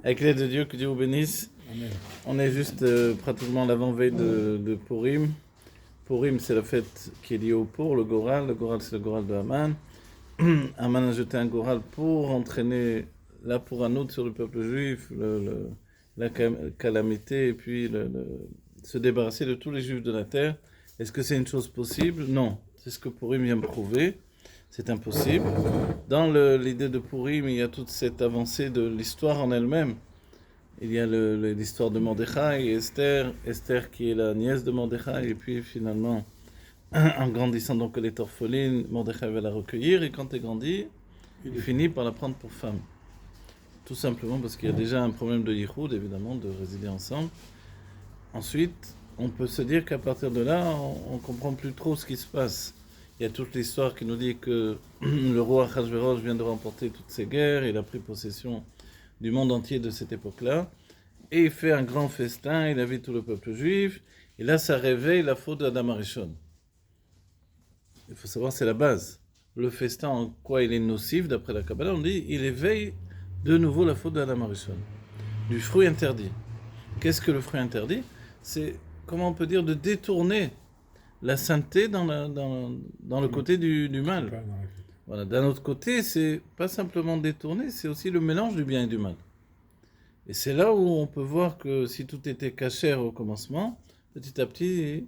Avec l'aide de Dieu, que Dieu vous bénisse. Amen. On est juste pratiquement l'avant-veille de Purim. Purim, c'est la fête qui est liée au pour, le Goral. Le Goral, c'est le Goral de Haman. Haman a jeté un Goral pour entraîner la pouranoute sur le peuple juif, la calamité, et puis se débarrasser de tous les juifs de la terre. Est-ce que c'est une chose possible? Non. C'est ce que Purim vient prouver. C'est impossible. Dans l'idée de Purim, il y a toute cette avancée de l'histoire en elle-même. Il y a l'histoire de Mordechai et Esther. Esther qui est la nièce de Mordechai. Et puis finalement, en grandissant donc elle est orpheline, Mordechai va la recueillir. Et quand elle grandit, il finit par la prendre pour femme. Tout simplement parce qu'il y a déjà un problème de yichud, évidemment, de résider ensemble. Ensuite, on peut se dire qu'à partir de là, on ne comprend plus trop ce qui se passe. Il y a toute l'histoire qui nous dit que le roi Achashverosh vient de remporter toutes ces guerres, il a pris possession du monde entier de cette époque-là, et il fait un grand festin, il invite tout le peuple juif, et là ça réveille la faute d'Adam Arishon. Il faut savoir, c'est la base. Le festin, en quoi il est nocif, d'après la Kabbalah, on dit, il éveille de nouveau la faute d'Adam Arishon. Du fruit interdit. Qu'est-ce que le fruit interdit? C'est, comment on peut dire, de détourner la sainteté dans le côté du mal. Voilà. D'un autre côté, c'est pas simplement détourner, c'est aussi le mélange du bien et du mal. Et c'est là où on peut voir que si tout était cachère au commencement, petit à petit,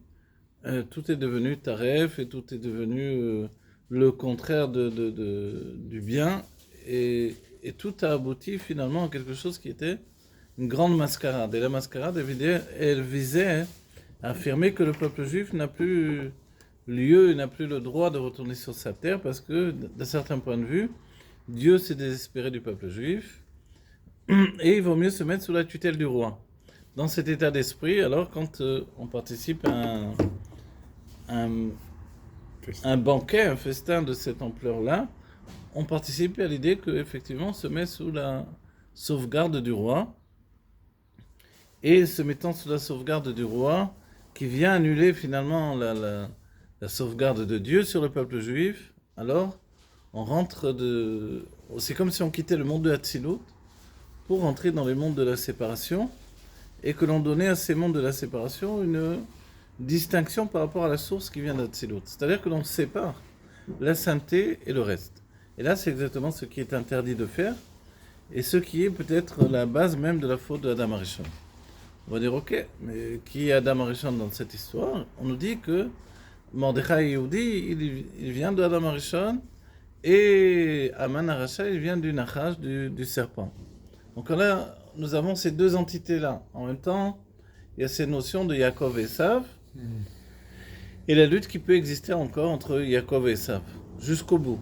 tout est devenu taref et tout est devenu le contraire du bien. Et tout a abouti finalement à quelque chose qui était une grande mascarade. Et la mascarade, elle visait à affirmer que le peuple juif n'a plus lieu, n'a plus le droit de retourner sur sa terre parce que, d'un certain point de vue, Dieu s'est désespéré du peuple juif et il vaut mieux se mettre sous la tutelle du roi. Dans cet état d'esprit, alors quand on participe à un banquet, un festin de cette ampleur-là, on participe à l'idée qu'effectivement on se met sous la sauvegarde du roi. Et se mettant sous la sauvegarde du roi, qui vient annuler finalement la sauvegarde de Dieu sur le peuple juif, alors on rentre de... C'est comme si on quittait le monde de Hatzilut pour rentrer dans le monde de la séparation, et que l'on donnait à ces mondes de la séparation une distinction par rapport à la source qui vient d'Hatzilut. C'est-à-dire que l'on sépare la sainteté et le reste. Et là, c'est exactement ce qui est interdit de faire, et ce qui est peut-être la base même de la faute d'Adam Arishon. On va dire, ok, mais qui est Adam Arishon dans cette histoire? On nous dit que Mordechai Yehudi, il vient de Adam Arishon, et Haman Arasha, il vient du Nachash, du serpent. Donc là, nous avons ces deux entités-là. En même temps, il y a ces notions de Yaakov et Esav, et la lutte qui peut exister encore entre Yaakov et Esav, jusqu'au bout.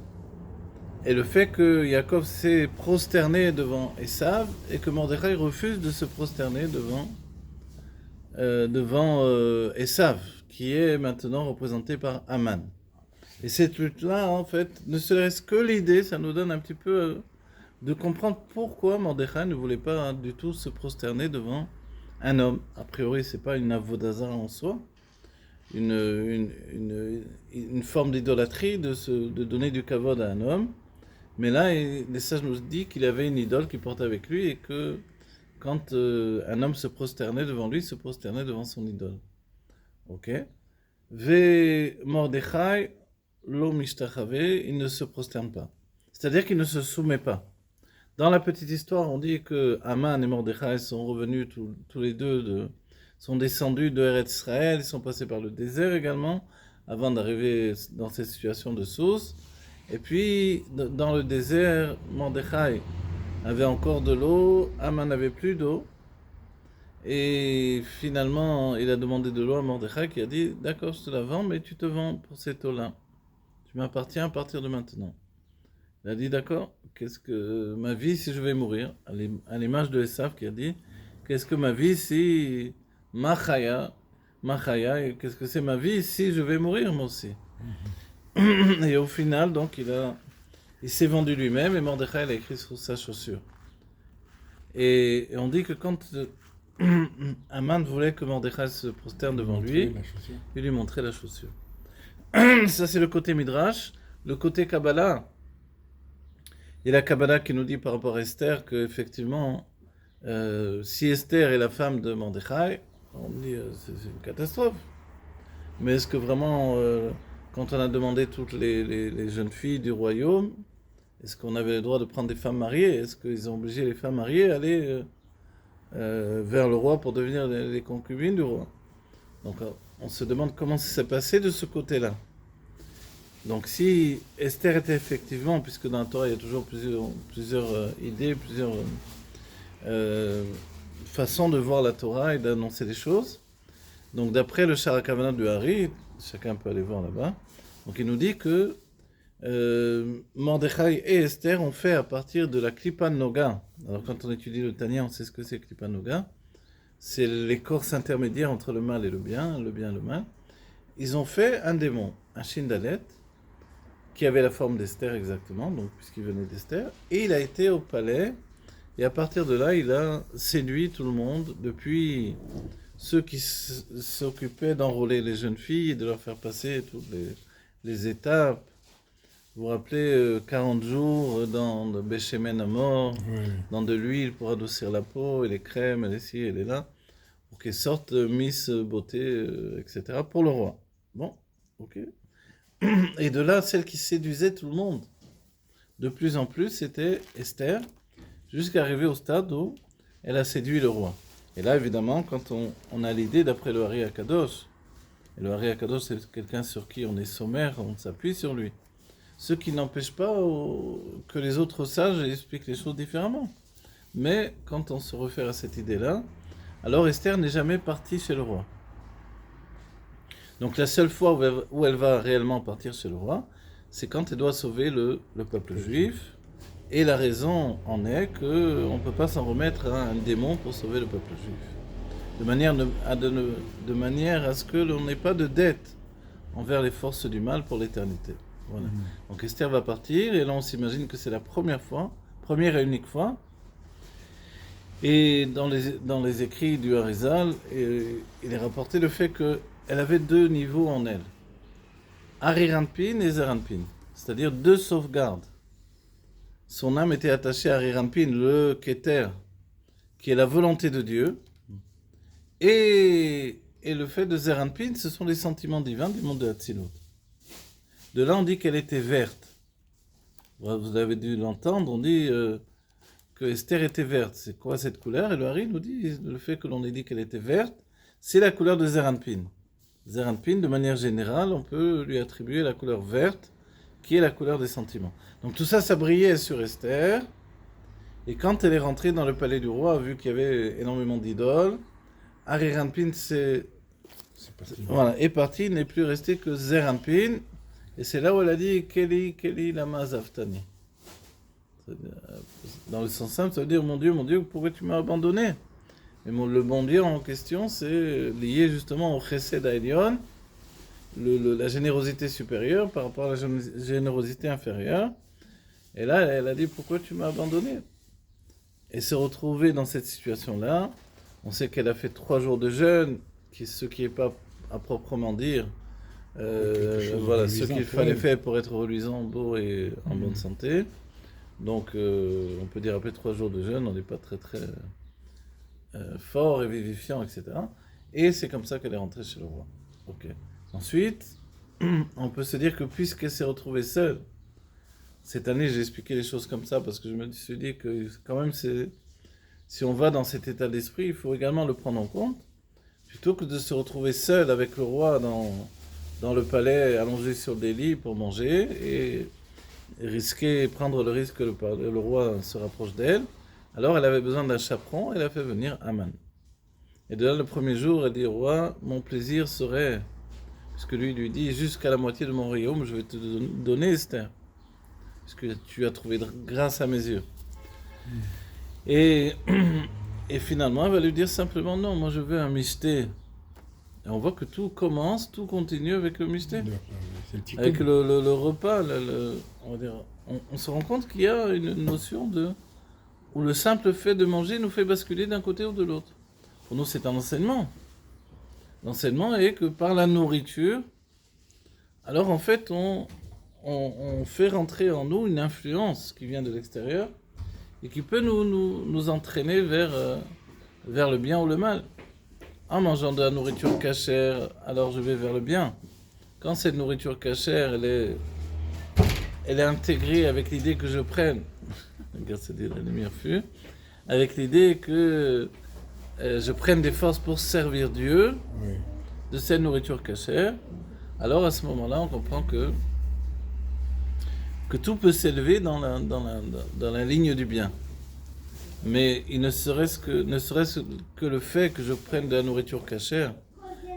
Et le fait que Yaakov s'est prosterné devant Esav, et que Mordechai refuse de se prosterner devant Esav, qui est maintenant représenté par Haman. Et cette lutte-là, en fait, ne serait-ce que l'idée, ça nous donne un petit peu de comprendre pourquoi Mordechai ne voulait pas du tout se prosterner devant un homme. A priori, c'est pas une avodazara en soi, une forme d'idolâtrie de donner du kavod à un homme. Mais là, les sages nous disent qu'il avait une idole qui portait avec lui et que quand un homme se prosternait devant lui, il se prosternait devant son idole. Ok. Ve Mordechai lo mishtachave, il ne se prosterne pas. C'est-à-dire qu'il ne se soumet pas. Dans la petite histoire, on dit que Haman et Mordechai sont revenus tous les deux, sont descendus de Eretz Israël, ils sont passés par le désert également, avant d'arriver dans cette situation de source. Et puis, dans le désert, Mordechai avait encore de l'eau, Haman n'avait plus d'eau. Et finalement, il a demandé de l'eau à Mordechai qui a dit « D'accord, je te la vends, mais tu te vends pour cette eau-là. Tu m'appartiens à partir de maintenant. » Il a dit « D'accord, qu'est-ce que ma vie si je vais mourir ?» À l'image de Esav qui a dit « Qu'est-ce que ma vie si... Machaya, et qu'est-ce que c'est ma vie si je vais mourir moi aussi ?» Et au final, donc, il s'est vendu lui-même et Mordechai l'a écrit sur sa chaussure. Et on dit que quand Haman voulait que Mordechai se prosterne devant lui, il lui montrait la chaussure. Ça, c'est le côté Midrash. Le côté Kabbalah, il y a la Kabbalah qui nous dit par rapport à Esther qu'effectivement, Si Esther est la femme de Mordechai, on dit c'est une catastrophe. Mais est-ce que vraiment, quand on a demandé toutes les jeunes filles du royaume, est-ce qu'on avait le droit de prendre des femmes mariées? Est-ce qu'ils ont obligé les femmes mariées à aller vers le roi pour devenir les concubines du roi? Donc on se demande comment ça s'est passé de ce côté-là. Donc si Esther était effectivement, puisque dans la Torah il y a toujours plusieurs idées, plusieurs façons de voir la Torah et d'annoncer les choses. Donc d'après le Shara Kavanah du Hari, chacun peut aller voir là-bas, donc il nous dit que Mordechai et Esther ont fait à partir de la Klippa Noga. Alors quand on étudie le Tanya, on sait ce que c'est Klippa Noga. C'est l'écorce intermédiaire entre le mal et le bien et le mal. Ils ont fait un démon, un Shindalet, qui avait la forme d'Esther exactement, donc puisqu'il venait d'Esther, et il a été au palais, et à partir de là, il a séduit tout le monde, depuis ceux qui s'occupaient d'enrôler les jeunes filles et de leur faire passer toutes les étapes. Vous vous rappelez, 40 jours dans de béchémène à mort, dans de l'huile pour adoucir la peau, et les crèmes, et les ci, et les là, pour qu'elles sortent Miss Beauté, etc., pour le roi. Bon, ok. Et de là, celle qui séduisait tout le monde, de plus en plus, c'était Esther, jusqu'à arriver au stade où elle a séduit le roi. Et là, évidemment, quand on a l'idée d'après le Hari Akadosh, et le Hari Akadosh, c'est quelqu'un sur qui on est sommaire, on s'appuie sur lui. Ce qui n'empêche pas que les autres sages expliquent les choses différemment. Mais quand on se réfère à cette idée-là, alors Esther n'est jamais partie chez le roi. Donc la seule fois où elle va réellement partir chez le roi, c'est quand elle doit sauver le peuple juif. Et la raison en est qu'on ne peut pas s'en remettre à un démon pour sauver le peuple juif. De manière à ce que l'on n'ait pas de dette envers les forces du mal pour l'éternité. Voilà. Donc Esther va partir, et là on s'imagine que c'est la première et unique fois. Et dans les écrits du Harizal, il est rapporté le fait qu'elle avait deux niveaux en elle. Ariranpin et Zeranpin, c'est-à-dire deux sauvegardes. Son âme était attachée à Ariranpin, le Keter, qui est la volonté de Dieu, et le fait de Zeranpin, ce sont les sentiments divins du monde de Hatzilut. De là, on dit qu'elle était verte. Vous avez dû l'entendre, on dit que Esther était verte. C'est quoi cette couleur? Et le Hari nous dit, le fait que l'on ait dit qu'elle était verte, c'est la couleur de Zeranpin. Zeranpin, de manière générale, on peut lui attribuer la couleur verte, qui est la couleur des sentiments. Donc tout ça, ça brillait sur Esther. Et quand elle est rentrée dans le palais du roi, vu qu'il y avait énormément d'idoles, Ariranpin est parti, il n'est plus resté que Zeranpin. Et c'est là où elle a dit Keli lama zaftani. Dans le sens simple, ça veut dire mon Dieu, pourquoi tu m'as abandonné? Et le bon Dieu en question, c'est lié justement au chesed ha'elyon, la générosité supérieure par rapport à la générosité inférieure. Et là, elle a dit pourquoi tu m'as abandonné? Et se retrouver dans cette situation-là, on sait qu'elle a fait 3 jours de jeûne, ce qui n'est pas à proprement dire. Ce qu'il fallait faire pour être reluisant, beau et en bonne santé. Donc, on peut dire après 3 jours de jeûne, on n'est pas très fort et vivifiant, etc. Et c'est comme ça qu'elle est rentrée chez le roi. Okay. Ensuite, on peut se dire que puisqu'elle s'est retrouvée seule, cette année j'ai expliqué les choses comme ça parce que je me suis dit que quand même, si on va dans cet état d'esprit, il faut également le prendre en compte. Plutôt que de se retrouver seule avec le roi dans le palais, allongé sur des lits pour manger et prendre le risque que le roi se rapproche d'elle. Alors elle avait besoin d'un chaperon, elle a fait venir Aman. Et de là, le premier jour, elle dit au roi, mon plaisir serait, puisque lui dit, jusqu'à la moitié de mon royaume, je vais te donner Esther, puisque tu as trouvé grâce à mes yeux. Et finalement, elle va lui dire simplement, non, moi je veux un mishté. Et on voit que tout continue avec le mystère. Avec le repas, on se rend compte qu'il y a une notion où le simple fait de manger nous fait basculer d'un côté ou de l'autre. Pour nous, c'est un enseignement. L'enseignement est que par la nourriture, alors en fait, on fait rentrer en nous une influence qui vient de l'extérieur et qui peut nous entraîner vers le bien ou le mal. En mangeant de la nourriture cachère, alors je vais vers le bien. Quand cette nourriture cachère, elle est intégrée avec l'idée que je prenne, regarde, c'est la lumière fut, avec l'idée que je prenne des forces pour servir Dieu de cette nourriture cachère, alors à ce moment-là, on comprend que tout peut s'élever dans la ligne du bien. Mais il ne serait-ce que le fait que je prenne de la nourriture cachère,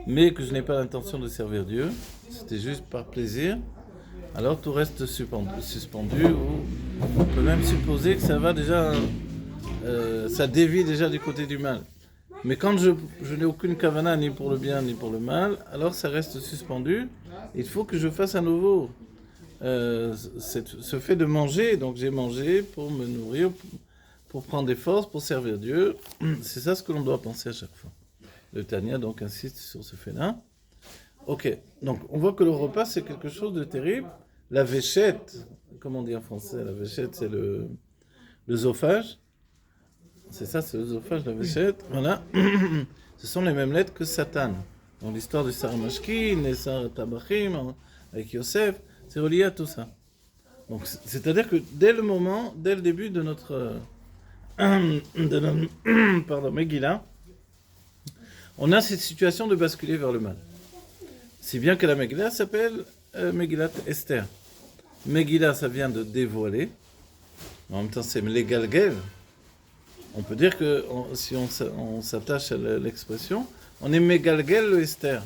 mais que je n'ai pas l'intention de servir Dieu, c'était juste par plaisir, alors tout reste suspendu, ou on peut même supposer que ça va déjà, ça dévie déjà du côté du mal. Mais quand je n'ai aucune kavana ni pour le bien ni pour le mal, alors ça reste suspendu. Il faut que je fasse à nouveau ce fait de manger. Donc j'ai mangé pour me nourrir, pour prendre des forces, pour servir Dieu. C'est ça ce que l'on doit penser à chaque fois. Le Tanya donc insiste sur ce fait-là. Ok, donc on voit que le repas c'est quelque chose de terrible. La véchette, comment on dit en français? La véchette c'est l'œsophage. C'est ça, c'est l'œsophage, la véchette. Voilà. Ce sont les mêmes lettres que Satan. Dans l'histoire de Sarah Mashkin et Sarah Tabachim, avec Yosef, c'est relié à tout ça. Donc, c'est-à-dire que dès le début de notre Megillah, on a cette situation de basculer vers le mal. Si bien que la Megillah s'appelle Megillat Esther. Megillah, ça vient de dévoiler. En même temps, c'est Megalgel. On peut dire que si on s'attache à l'expression, on est Megalgel le Esther.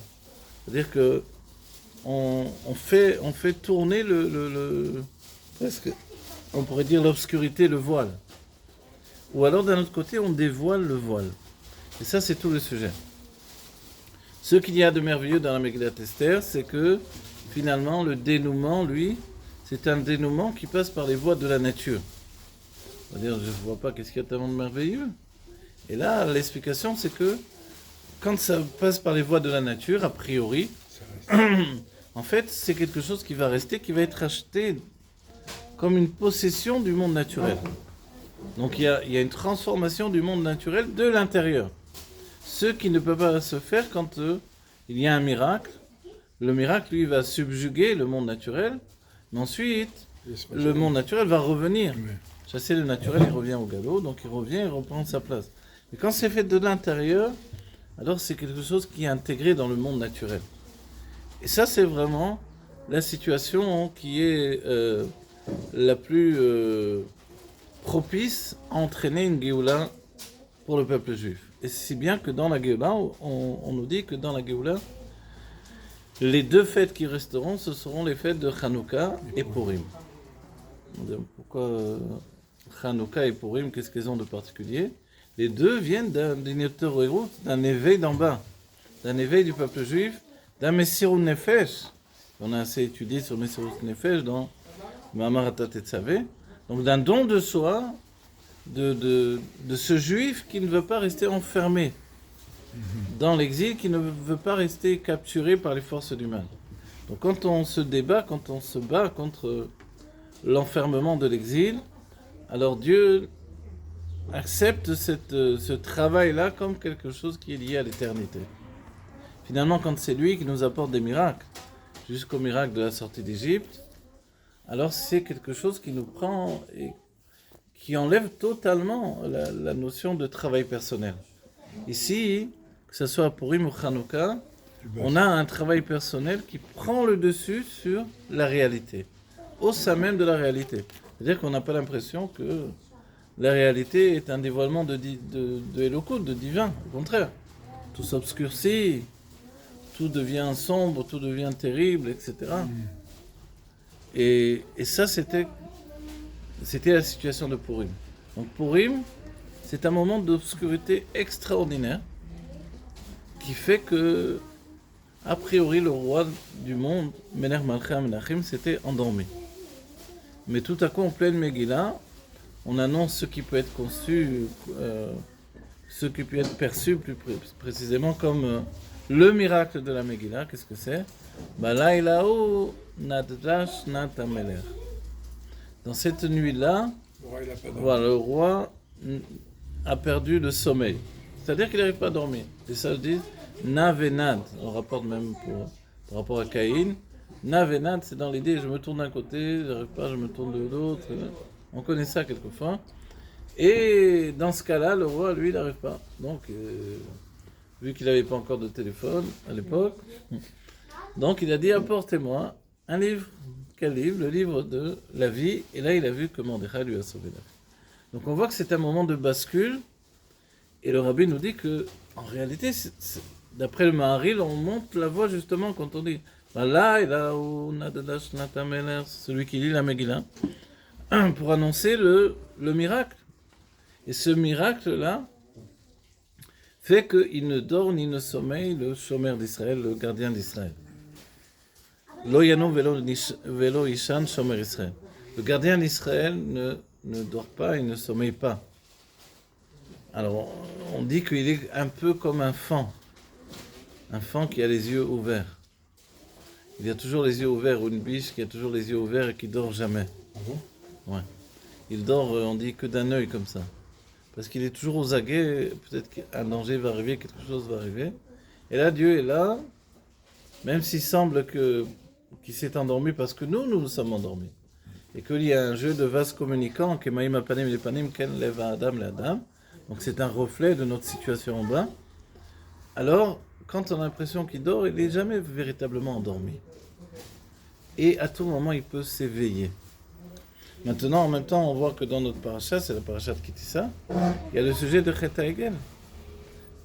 C'est-à-dire que on fait tourner presque, on pourrait dire l'obscurité, le voile. Ou alors d'un autre côté, on dévoile le voile. Et ça, c'est tout le sujet. Ce qu'il y a de merveilleux dans la Megillat Esther, c'est que finalement, le dénouement, lui, c'est un dénouement qui passe par les voies de la nature. C'est-à-dire, je ne vois pas qu'est-ce qu'il y a tellement de merveilleux. Et là, l'explication, c'est que quand ça passe par les voies de la nature, a priori, en fait, c'est quelque chose qui va rester, qui va être acheté comme une possession du monde naturel. Donc il y a une transformation du monde naturel de l'intérieur. Ce qui ne peut pas se faire quand il y a un miracle. Le miracle, lui, va subjuguer le monde naturel, mais ensuite, le monde naturel va revenir. Chasser le naturel, il revient au galop, donc il revient et reprend sa place. Mais quand c'est fait de l'intérieur, alors c'est quelque chose qui est intégré dans le monde naturel. Et ça, c'est vraiment la situation qui est la plus propice à entraîner une Géoula pour le peuple juif. Et c'est si bien que dans la Géoula, on nous dit que dans la Géoula, les deux fêtes qui resteront, ce seront les fêtes de Hanouka et Purim. Pourquoi Hanouka et Purim, qu'est-ce qu'elles ont de particulier? Les deux viennent d'un éveil d'en bas, d'un éveil du peuple juif, d'un Messirut Nefesh. On a assez étudié sur Messirut Nefesh dans Ma'amar Tetzavé. Donc d'un don de soi, de ce juif qui ne veut pas rester enfermé dans l'exil, qui ne veut pas rester capturé par les forces du mal. Donc quand on se débat, quand on se bat contre l'enfermement de l'exil, alors Dieu accepte ce travail-là comme quelque chose qui est lié à l'éternité. Finalement, quand c'est lui qui nous apporte des miracles, jusqu'au miracle de la sortie d'Égypte, alors c'est quelque chose qui nous prend et qui enlève totalement la notion de travail personnel. Ici, que ce soit pour Purim ou Hanouka, on a un travail personnel qui prend le dessus sur la réalité, au sein même de la réalité. C'est-à-dire qu'on n'a pas l'impression que la réalité est un dévoilement de Elohut, de divin. Au contraire, tout s'obscurcit, tout devient sombre, tout devient terrible, etc. Et ça, c'était la situation de Purim. Donc Purim, c'est un moment d'obscurité extraordinaire qui fait que, a priori, le roi du monde, Melech Malchei HaMelachim, s'était endormi. Mais tout à coup, en pleine Megillah, on annonce ce qui peut être conçu, ce qui peut être perçu plus précisément comme le miracle de la Megillah. Qu'est-ce que c'est? Balaylaou naddash nat hamelech. Dans cette nuit-là, Le roi, il a pas dormi. Voilà, le roi a perdu le sommeil. C'est-à-dire qu'il n'arrive pas à dormir. Et ça je dis Navenad, on rapporte même par rapport à Caïn. Navenad, c'est dans l'idée, je me tourne d'un côté, je n'arrive pas, je me tourne de l'autre. On connaît ça quelquefois. Et dans ce cas-là, le roi, lui, il n'arrive pas. Donc, vu qu'il n'avait pas encore de téléphone à l'époque, donc il a dit apportez-moi un livre. Quel livre? Le livre de la vie. Et là, il a vu que Mordechai lui a sauvé la vie. Donc on voit que c'est un moment de bascule. Et le rabbi nous dit que, en réalité, d'après le Maharil, on monte la voix justement quand on dit voilà, il a celui qui lit la Megillah, pour annoncer le miracle. Et ce miracle-là fait qu'il ne dort ni ne sommeille le chômeur d'Israël, le gardien d'Israël. Lo yano velo ishan shomer Israël. Le gardien d'Israël ne dort pas, il ne sommeille pas. Alors, on dit qu'il est un peu comme un faon qui a les yeux ouverts. Il a toujours les yeux ouverts, ou une biche qui a toujours les yeux ouverts et qui dort jamais. Ah bon? Ouais. Il dort, on dit, que d'un œil comme ça. Parce qu'il est toujours aux aguets, peut-être qu'un danger va arriver, quelque chose va arriver. Et là, Dieu est là, même s'il semble qu'il s'est endormi parce que nous sommes endormis. Et qu'il y a un jeu de vases communicants, que Maïm Apanim le Panim, Ken Leva Adam le Adam. Donc c'est un reflet de notre situation en bas. Alors, quand on a l'impression qu'il dort, il n'est jamais véritablement endormi. Et à tout moment, il peut s'éveiller. Maintenant, en même temps, on voit que dans notre paracha, c'est la paracha de Kitissa, il y a le sujet de Chet HaEgel.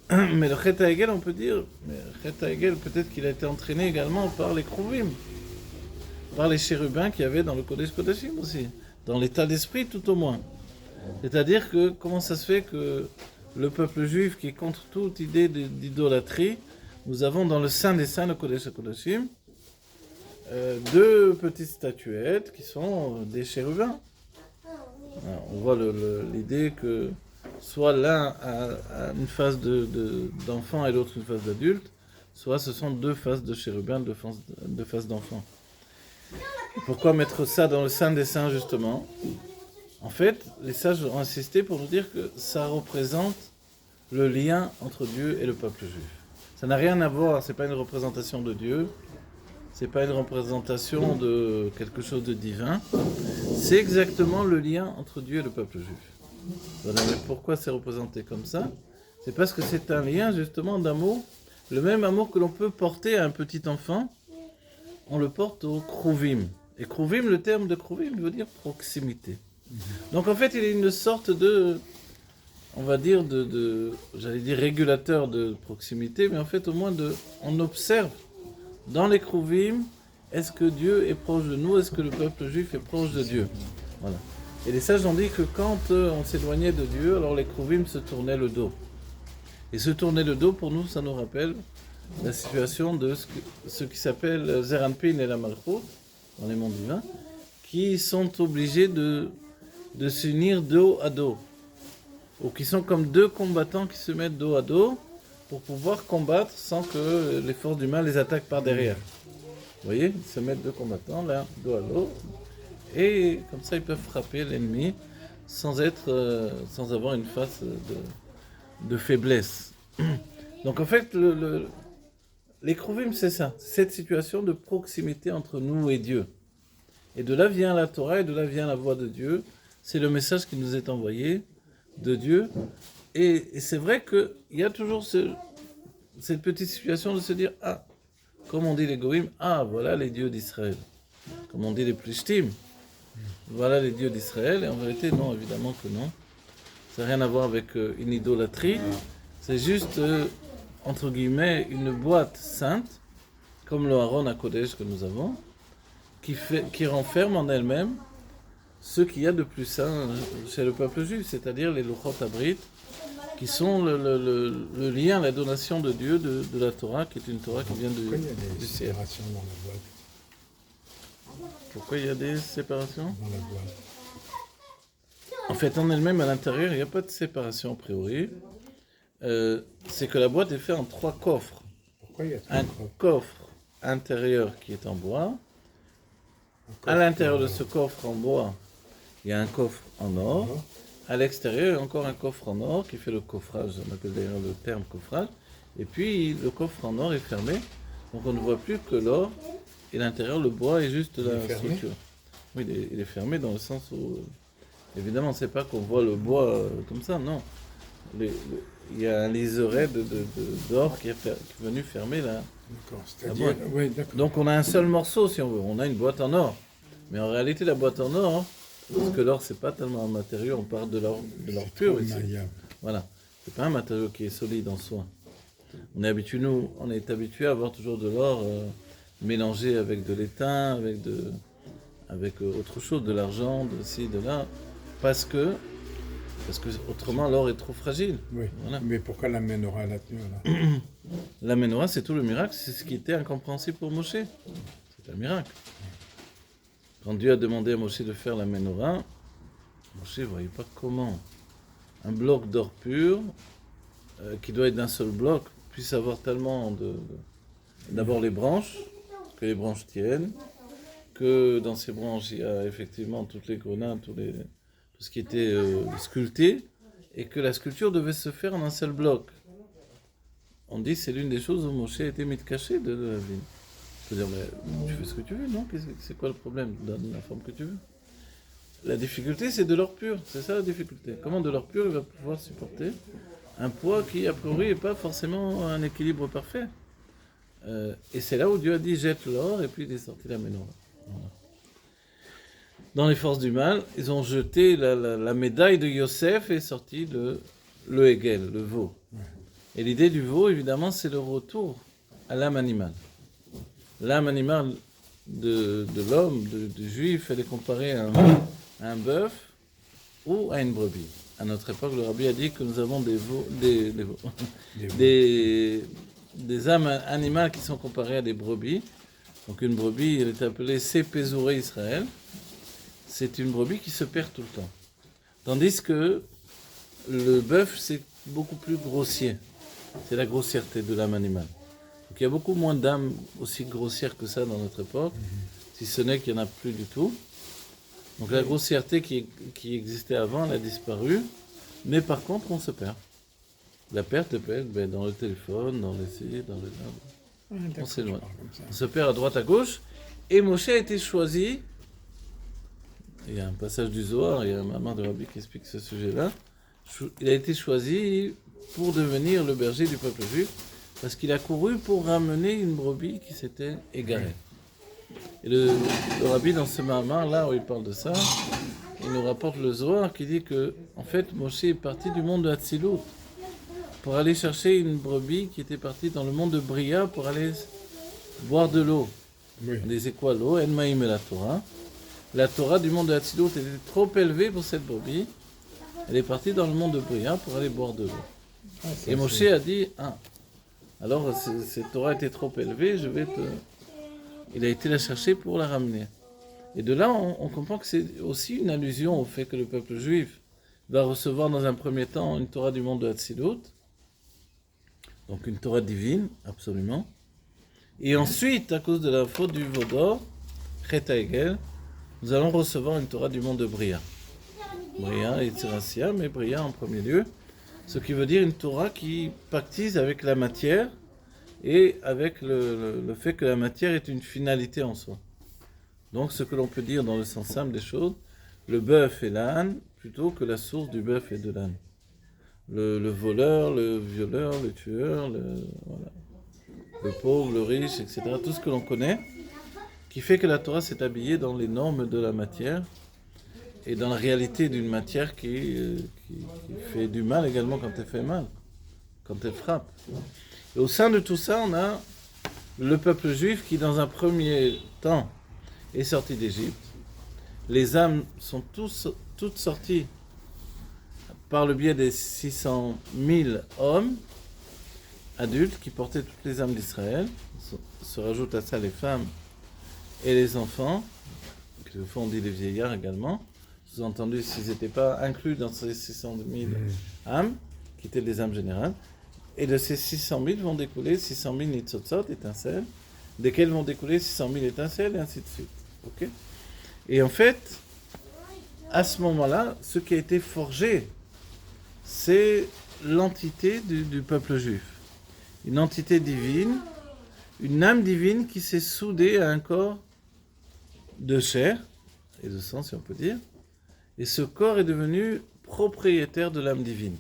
Mais le Chet HaEgel, on peut dire, Chet HaEgel, peut-être qu'il a été entraîné également par les Kruvim, par les chérubins qu'il y avait dans le Kodesh Kodashim aussi, dans l'état d'esprit tout au moins. C'est-à-dire que, comment ça se fait que le peuple juif qui est contre toute idée d'idolâtrie, nous avons dans le Saint des Saints, le Kodesh Kodashim, deux petites statuettes qui sont des chérubins. Alors, on voit l'idée que soit l'un a une face d'enfant et l'autre une face d'adulte, soit ce sont deux faces de chérubins, deux faces d'enfant. Pourquoi mettre ça dans le Saint des Saints justement? En fait, les sages ont insisté pour nous dire que ça représente le lien entre Dieu et le peuple juif. Ça n'a rien à voir, c'est pas une représentation de Dieu, c'est pas une représentation de quelque chose de divin, c'est exactement le lien entre Dieu et le peuple juif. Voilà, mais pourquoi c'est représenté comme ça? C'est parce que c'est un lien justement d'amour, le même amour que l'on peut porter à un petit enfant, on le porte au Kruvim. Et Kruvim, le terme de Kruvim veut dire proximité. Donc en fait, il est une sorte de, on va dire, j'allais dire régulateur de proximité, mais en fait, au moins, on observe dans les Kruvim, est-ce que Dieu est proche de nous, est-ce que le peuple juif est proche de Dieu? Voilà. Et les sages ont dit que quand on s'éloignait de Dieu, alors les Kruvim se tournaient le dos. Et se tourner le dos, pour nous, ça nous rappelle la situation de ce qui s'appelle Zeranpin et la Malchut, dans les mondes divins, qui sont obligés de s'unir dos à dos, ou qui sont comme deux combattants qui se mettent dos à dos pour pouvoir combattre sans que les forces du mal les attaquent par derrière. Vous voyez, ils se mettent deux combattants là, dos à dos, et comme ça ils peuvent frapper l'ennemi sans avoir une face de faiblesse. Donc en fait, les Kruvim, c'est ça, cette situation de proximité entre nous et Dieu. Et de là vient la Torah, et de là vient la voix de Dieu. C'est le message qui nous est envoyé de Dieu. Et c'est vrai qu'il y a toujours cette petite situation de se dire, ah, comme on dit les Goïm, ah, voilà les dieux d'Israël. Comme on dit les Plishtim, voilà les dieux d'Israël. Et en vérité, non, évidemment que non. Ça n'a rien à voir avec une idolâtrie. C'est juste, entre guillemets, une boîte sainte, comme le Haron à Kodesh que nous avons, qui renferme en elle-même ce qu'il y a de plus saint chez le peuple juif, c'est-à-dire les Luchot Abrit, qui sont le lien, la donation de Dieu de la Torah, qui est une Torah qui vient du ciel. Pourquoi il y a des séparations dans la boîte? Pourquoi il y a des séparations? Dans la boîte. En fait, en elle-même, à l'intérieur, il n'y a pas de séparation a priori. C'est que la boîte est faite en 3 coffres. Pourquoi il y a Un coffre intérieur qui est en bois. À l'intérieur de ce coffre en bois, il y a un coffre en or. À l'extérieur, il y a encore un coffre en or qui fait le coffrage, on appelle d'ailleurs le terme coffrage. Et puis le coffre en or est fermé, donc on ne voit plus que l'or et l'intérieur, le bois est juste la structure. Oui, il est fermé dans le sens où, évidemment, c'est pas qu'on voit le bois comme ça, non. Il y a un liseré d'or qui est venu fermer la boîte. Oui, d'accord. Donc on a un seul morceau si on veut, on a une boîte en or. Mais en réalité, la boîte en or, parce que l'or, c'est pas tellement un matériau, on parle de l'or pur ici. Voilà, c'est pas un matériau qui est solide en soi. On est habitué à avoir toujours de l'or mélangé avec de l'étain, avec autre chose, de l'argent, de ci, de là, parce que autrement l'or est trop fragile. Oui. Voilà. Mais pourquoi la menorah là-dessus là? La menorah, c'est tout le miracle, c'est ce qui était incompréhensible pour Moshe. C'est un miracle. Quand Dieu a demandé à Moshe de faire la menorah, Moshe ne voyait pas comment un bloc d'or pur, qui doit être d'un seul bloc, puisse avoir tellement d'abord les branches, que les branches tiennent, que dans ces branches il y a effectivement toutes les grenades, tout ce qui était sculpté, et que la sculpture devait se faire en un seul bloc. On dit que c'est l'une des choses où Moshe a été mis de cachet de la vie. Je veux dire, mais tu fais ce que tu veux, non? C'est quoi le problème? Donne la forme que tu veux. La difficulté, c'est de l'or pur, c'est ça la difficulté. Comment de l'or pur il va pouvoir supporter un poids qui, a priori, n'est pas forcément un équilibre parfait. Et c'est là où Dieu a dit jette l'or, et puis il est sorti la menorah. Voilà. Dans les forces du mal, ils ont jeté la médaille de Yosef et sorti le Hegel, le veau. Et l'idée du veau, évidemment, c'est le retour à l'âme animale. L'âme animale de l'homme, du juif, elle est comparée à un bœuf ou à une brebis. À notre époque, le rabbi a dit que nous avons des âmes animales qui sont comparées à des brebis. Donc une brebis, elle est appelée Sepezuré Israël. C'est une brebis qui se perd tout le temps. Tandis que le bœuf, c'est beaucoup plus grossier. C'est la grossièreté de l'âme animale. Donc il y a beaucoup moins d'âmes aussi grossières que ça dans notre époque, si ce n'est qu'il n'y en a plus du tout. Donc la grossièreté qui existait avant, elle a disparu, mais par contre on se perd. La perte peut être dans le téléphone, dans les sites, dans le... on s'éloigne. On se perd à droite, à gauche, et Moshe a été choisi. Il y a un passage du Zohar, il y a un maman de Rabbi qui explique ce sujet-là. Il a été choisi pour devenir le berger du peuple juif, parce qu'il a couru pour ramener une brebis qui s'était égarée. Et le Rabbi, dans ce maman, là où il parle de ça, il nous rapporte le Zohar qui dit que, en fait, Moshe est parti du monde de Hatzilut pour aller chercher une brebis qui était partie dans le monde de Bria pour aller boire de l'eau. Oui. On disait quoi l'eau? En Maïm et la Torah. La Torah du monde de Hatzilut était trop élevée pour cette brebis. Elle est partie dans le monde de Bria pour aller boire de l'eau. Et Moshe a dit, alors cette Torah était trop élevée, il a été la chercher pour la ramener. Et de là, on comprend que c'est aussi une allusion au fait que le peuple juif va recevoir dans un premier temps une Torah du monde de Hatzilut, donc une Torah divine, absolument. Et ensuite, à cause de la faute du veau d'or, Chet HaEgel, nous allons recevoir une Torah du monde de Bria. Bria et Tzirasia, mais Bria en premier lieu. Ce qui veut dire une Torah qui pactise avec la matière et avec le fait que la matière est une finalité en soi. Donc ce que l'on peut dire dans le sens simple des choses, le bœuf et l'âne, plutôt que la source du bœuf et de l'âne. Le voleur, le violeur, le tueur, le pauvre, le riche, etc. Tout ce que l'on connaît, qui fait que la Torah s'est habillée dans les normes de la matière et dans la réalité d'une matière qui fait du mal également quand elle fait mal, quand elle frappe. Et au sein de tout ça, on a le peuple juif qui, dans un premier temps, est sorti d'Égypte. Les âmes sont toutes sorties par le biais des 600 000 hommes adultes qui portaient toutes les âmes d'Israël. Se rajoutent à ça les femmes et les enfants, qui le font dit les vieillards également. Sous-entendu, s'ils n'étaient pas inclus dans ces 600 000 âmes, qui étaient les âmes générales. Et de ces 600 000 vont découler 600 000 nitzotzot, étincelles, desquelles vont découler 600 000 étincelles, et ainsi de suite. Okay. Et en fait, à ce moment-là, ce qui a été forgé, c'est l'entité du peuple juif. Une entité divine, une âme divine qui s'est soudée à un corps de chair et de sang, si on peut dire. Et ce corps est devenu propriétaire de l'âme divine.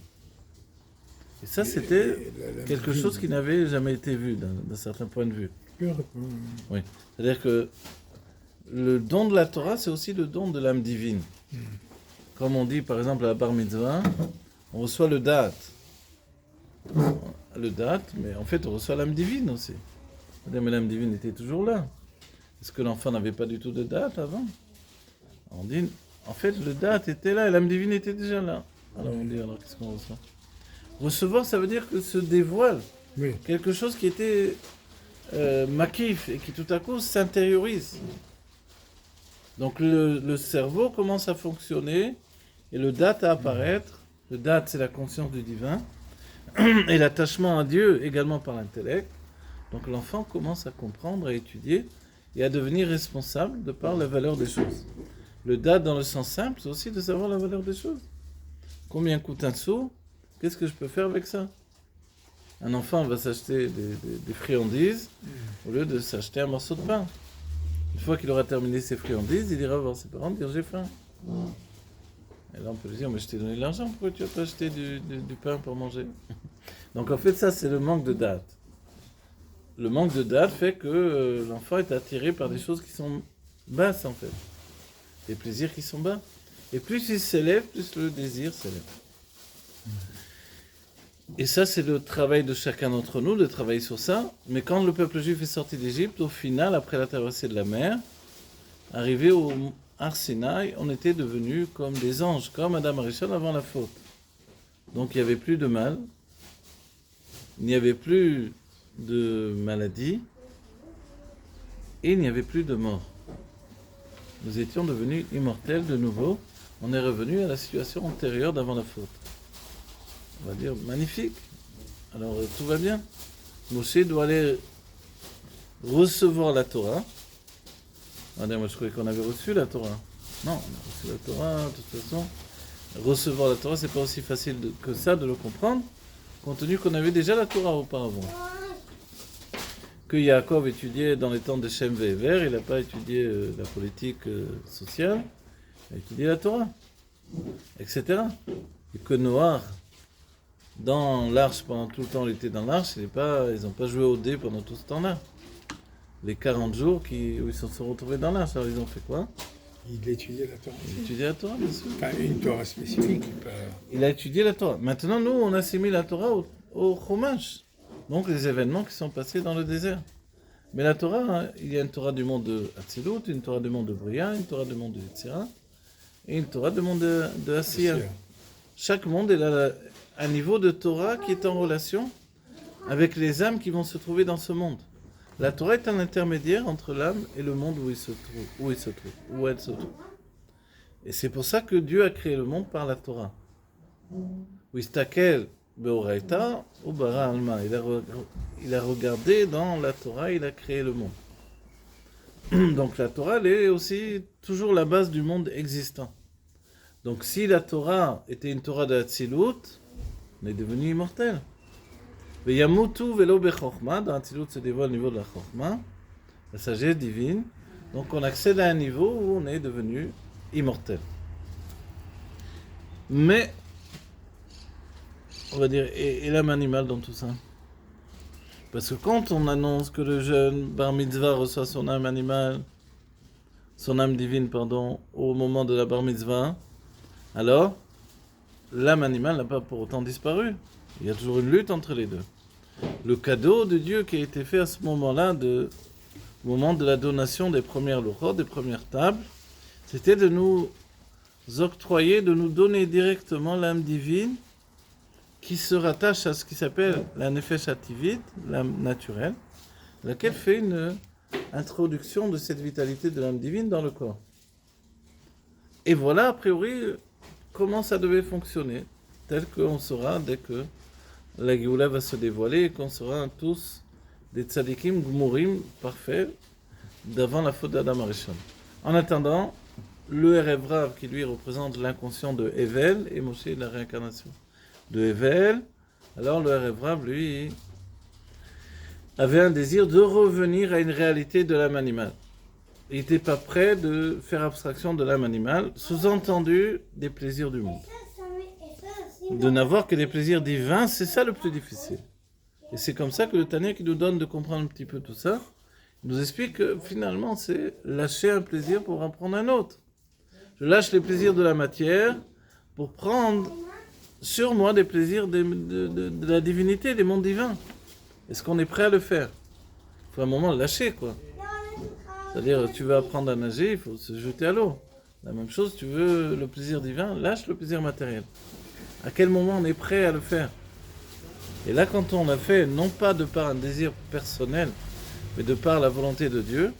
Et ça, c'était quelque chose qui n'avait jamais été vu d'un certain point de vue. Oui. C'est-à-dire que le don de la Torah, c'est aussi le don de l'âme divine. Comme on dit, par exemple, à la Bar Mitzvah, on reçoit le date. Le date, mais en fait, on reçoit l'âme divine aussi. C'est-à-dire, mais l'âme divine était toujours là. Est-ce que l'enfant n'avait pas du tout de date avant? On dit, en fait, le date était là et l'âme divine était déjà là. Alors on dit, alors qu'est-ce qu'on reçoit? Recevoir, ça veut dire que se dévoile quelque chose qui était makif et qui tout à coup s'intériorise. Donc le cerveau commence à fonctionner et le date à apparaître. Le date, c'est la conscience du divin et l'attachement à Dieu également par l'intellect. Donc l'enfant commence à comprendre, à étudier et à devenir responsable de par la valeur des choses. Le date dans le sens simple, c'est aussi de savoir la valeur des choses. Combien coûte un sou? Qu'est-ce que je peux faire avec ça? Un enfant va s'acheter des friandises au lieu de s'acheter un morceau de pain. Une fois qu'il aura terminé ses friandises, il ira voir ses parents dire j'ai faim. Et là on peut lui dire mais je t'ai donné de l'argent, pourquoi tu n'as pas acheté du pain pour manger? Donc en fait ça c'est le manque de date. Le manque de date fait que l'enfant est attiré par des choses qui sont basses en fait. Des plaisirs qui sont bas. Et plus il s'élève, plus le désir s'élève. Et ça, c'est le travail de chacun d'entre nous, de travailler sur ça. Mais quand le peuple juif est sorti d'Égypte, au final, après la traversée de la mer, arrivé au Har Sinaï, on était devenus comme des anges, comme Adam Arishon avant la faute. Donc il n'y avait plus de mal, il n'y avait plus de maladie, et il n'y avait plus de mort. Nous étions devenus immortels de nouveau. On est revenu à la situation antérieure d'avant la faute. On va dire magnifique. Alors tout va bien. Moshe doit aller recevoir la Torah. Moi je croyais qu'on avait reçu la Torah. Non, on a reçu la Torah, de toute façon. Recevoir la Torah, c'est pas aussi facile que ça de le comprendre, compte tenu qu'on avait déjà la Torah auparavant. Que Yaakov étudiait dans les temps de Shem Ve'ever, il n'a pas étudié la politique sociale, il a étudié la Torah, etc. Et que Noah, dans l'arche, pendant tout le temps, il était dans l'arche, ils n'ont pas joué au dé pendant tout ce temps-là. Les 40 jours où ils se sont retrouvés dans l'arche, alors ils ont fait quoi? Il a étudié la Torah. Il a étudié la Torah, bien sûr. Pas une Torah spécifique. Il a étudié la Torah. Maintenant, nous, on assimile la Torah au Chumash. Donc, les événements qui sont passés dans le désert. Mais la Torah, hein, il y a une Torah du monde de Hatzilut, une Torah du monde de Bria, une Torah du monde de Yetzira, et une Torah du monde de Asiya. Chaque monde a un niveau de Torah qui est en relation avec les âmes qui vont se trouver dans ce monde. La Torah est un intermédiaire entre l'âme et le monde où elle se trouve. Et c'est pour ça que Dieu a créé le monde par la Torah. Wistakel beoraita ou bara alma. Il a regardé dans la Torah, il a créé le monde. Donc la Torah, elle est aussi toujours la base du monde existant. Donc si la Torah était une Torah de Hatzilut, on est devenu immortel. Veyamutu velo bechokma, dans Hatzilut se dévoile le niveau de la chokma, la sagesse divine. Donc on accède à un niveau où on est devenu immortel. Mais, on va dire, et l'âme animale dans tout ça? Parce que quand on annonce que le jeune bar mitzvah reçoit son âme animale, son âme divine, au moment de la bar mitzvah, alors, l'âme animale n'a pas pour autant disparu. Il y a toujours une lutte entre les deux. Le cadeau de Dieu qui a été fait à ce moment-là, au moment de la donation des premières louchot, des premières tables, c'était de nous octroyer, de nous donner directement l'âme divine qui se rattache à ce qui s'appelle la nefesh hativit, l'âme naturelle, laquelle fait une introduction de cette vitalité de l'âme divine dans le corps. Et voilà, a priori, comment ça devait fonctionner, tel qu'on saura dès que la Géoula va se dévoiler et qu'on sera tous des tzadikim gmurim parfaits d'avant la faute d'Adam Arishon. En attendant, le Erev Rav qui lui représente l'inconscient de Hevel et Moshe la réincarnation de Hevel. Alors le Erev Rav, lui, avait un désir de revenir à une réalité de l'âme animale. Il n'était pas prêt de faire abstraction de l'âme animale, sous-entendu des plaisirs du monde. De n'avoir que des plaisirs divins, c'est ça le plus difficile. Et c'est comme ça que le Tanya qui nous donne de comprendre un petit peu tout ça, nous explique que finalement c'est lâcher un plaisir pour en prendre un autre. Je lâche les plaisirs de la matière pour prendre sur moi des plaisirs de la divinité, des mondes divins. Est-ce qu'on est prêt à le faire? Il faut un moment le lâcher, quoi. C'est-à-dire, tu veux apprendre à nager, il faut se jeter à l'eau. La même chose, tu veux le plaisir divin, lâche le plaisir matériel. À quel moment on est prêt à le faire? Et là, quand on l'a fait, non pas de par un désir personnel, mais de par la volonté de Dieu,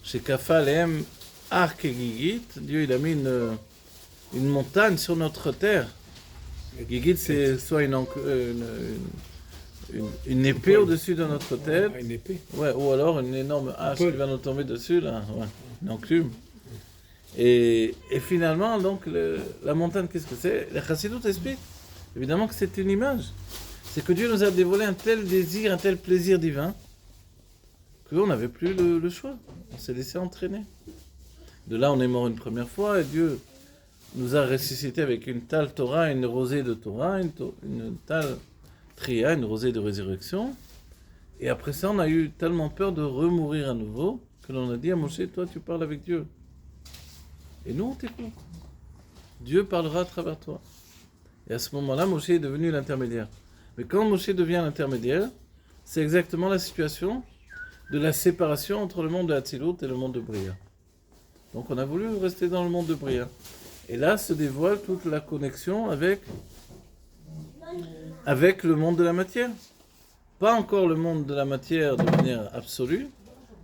chez Kafalem Ark et Gigit, Dieu il a mis une montagne sur notre terre. Gigit, c'est soit une épée au-dessus de notre tête. Une épée. Ouais, ou alors une énorme hache qui va nous tomber dessus, là. Ouais, une enclume. Et finalement, donc, la montagne, qu'est-ce que c'est? La Chassidut explique, évidemment que c'est une image. C'est que Dieu nous a dévoilé un tel désir, un tel plaisir divin, qu'on n'avait plus le choix. On s'est laissé entraîner. De là, on est mort une première fois, et Dieu nous a ressuscité avec une tale Torah, une rosée de Torah, une tale Tria, une rosée de résurrection. Et après ça, on a eu tellement peur de remourir à nouveau, que l'on a dit à Moshe, toi, tu parles avec Dieu. Et nous, on t'écoute. Dieu parlera à travers toi. Et à ce moment-là, Moshe est devenu l'intermédiaire. Mais quand Moshe devient l'intermédiaire, c'est exactement la situation de la séparation entre le monde de Hatzilut et le monde de Bria. Donc on a voulu rester dans le monde de Bria. Et là se dévoile toute la connexion avec le monde de la matière. Pas encore le monde de la matière de manière absolue,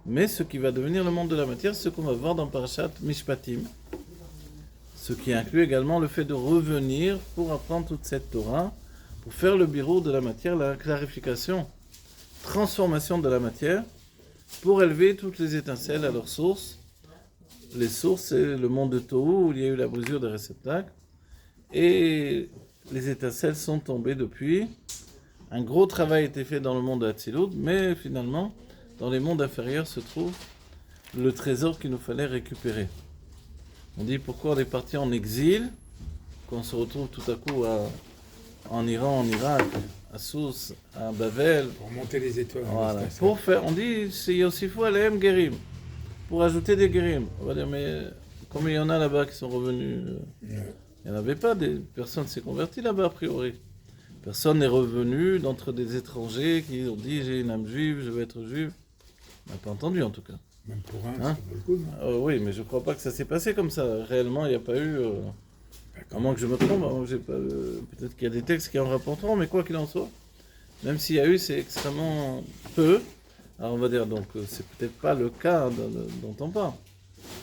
mais ce qui va devenir le monde de la matière, ce qu'on va voir dans Parashat Mishpatim. Ce qui inclut également le fait de revenir pour apprendre toute cette Torah, pour faire le bureau de la matière, la clarification, transformation de la matière, pour élever toutes les étincelles à leur source. Les sources, c'est le monde de Tohu, où il y a eu la brisure des réceptacles, et les étincelles sont tombées depuis. Un gros travail a été fait dans le monde de Hatzilut, mais finalement, dans les mondes inférieurs se trouve le trésor qu'il nous fallait récupérer. On dit pourquoi on est parti en exil, qu'on se retrouve tout à coup en Iran, en Irak, à Sousse, à Bavel. Pour monter les étoiles. Voilà. Pour faire, on dit, c'est Yossifou Alehem Gerim, pour ajouter des Gerim. On va dire, mais combien il y en a là-bas qui sont revenus? Il n'y en avait pas, personne ne s'est converti là-bas a priori. Personne n'est revenu d'entre des étrangers qui ont dit j'ai une âme juive, je veux être juif. On n'a pas entendu en tout cas. Même pour un, ça vaut le coup, non? Oui, mais je ne crois pas que ça s'est passé comme ça. Réellement, il n'y a pas eu... à moins que je me trompe, peut-être qu'il y a des textes qui en rapporteront, mais quoi qu'il en soit, même s'il y a eu, c'est extrêmement peu. Alors on va dire, donc, c'est peut-être pas le cas dont on parle.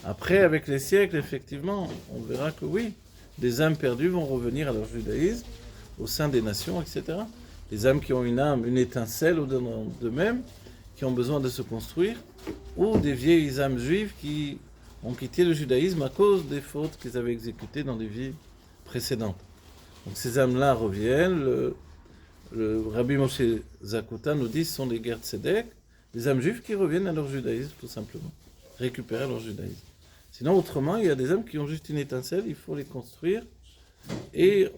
Après, avec les siècles, effectivement, on verra que oui, des âmes perdues vont revenir à leur judaïsme, au sein des nations, etc. Des âmes qui ont une âme, une étincelle d'eux-mêmes, qui ont besoin de se construire, ou des vieilles âmes juives qui ont quitté le judaïsme à cause des fautes qu'ils avaient exécutées dans des vies précédentes. Donc ces âmes-là reviennent. Le Rabbi Moshe Zakuta nous dit que ce sont des guerres de Tzedek, des âmes juives qui reviennent à leur judaïsme, tout simplement, récupérer leur judaïsme. Sinon, autrement, il y a des âmes qui ont juste une étincelle, il faut les construire, et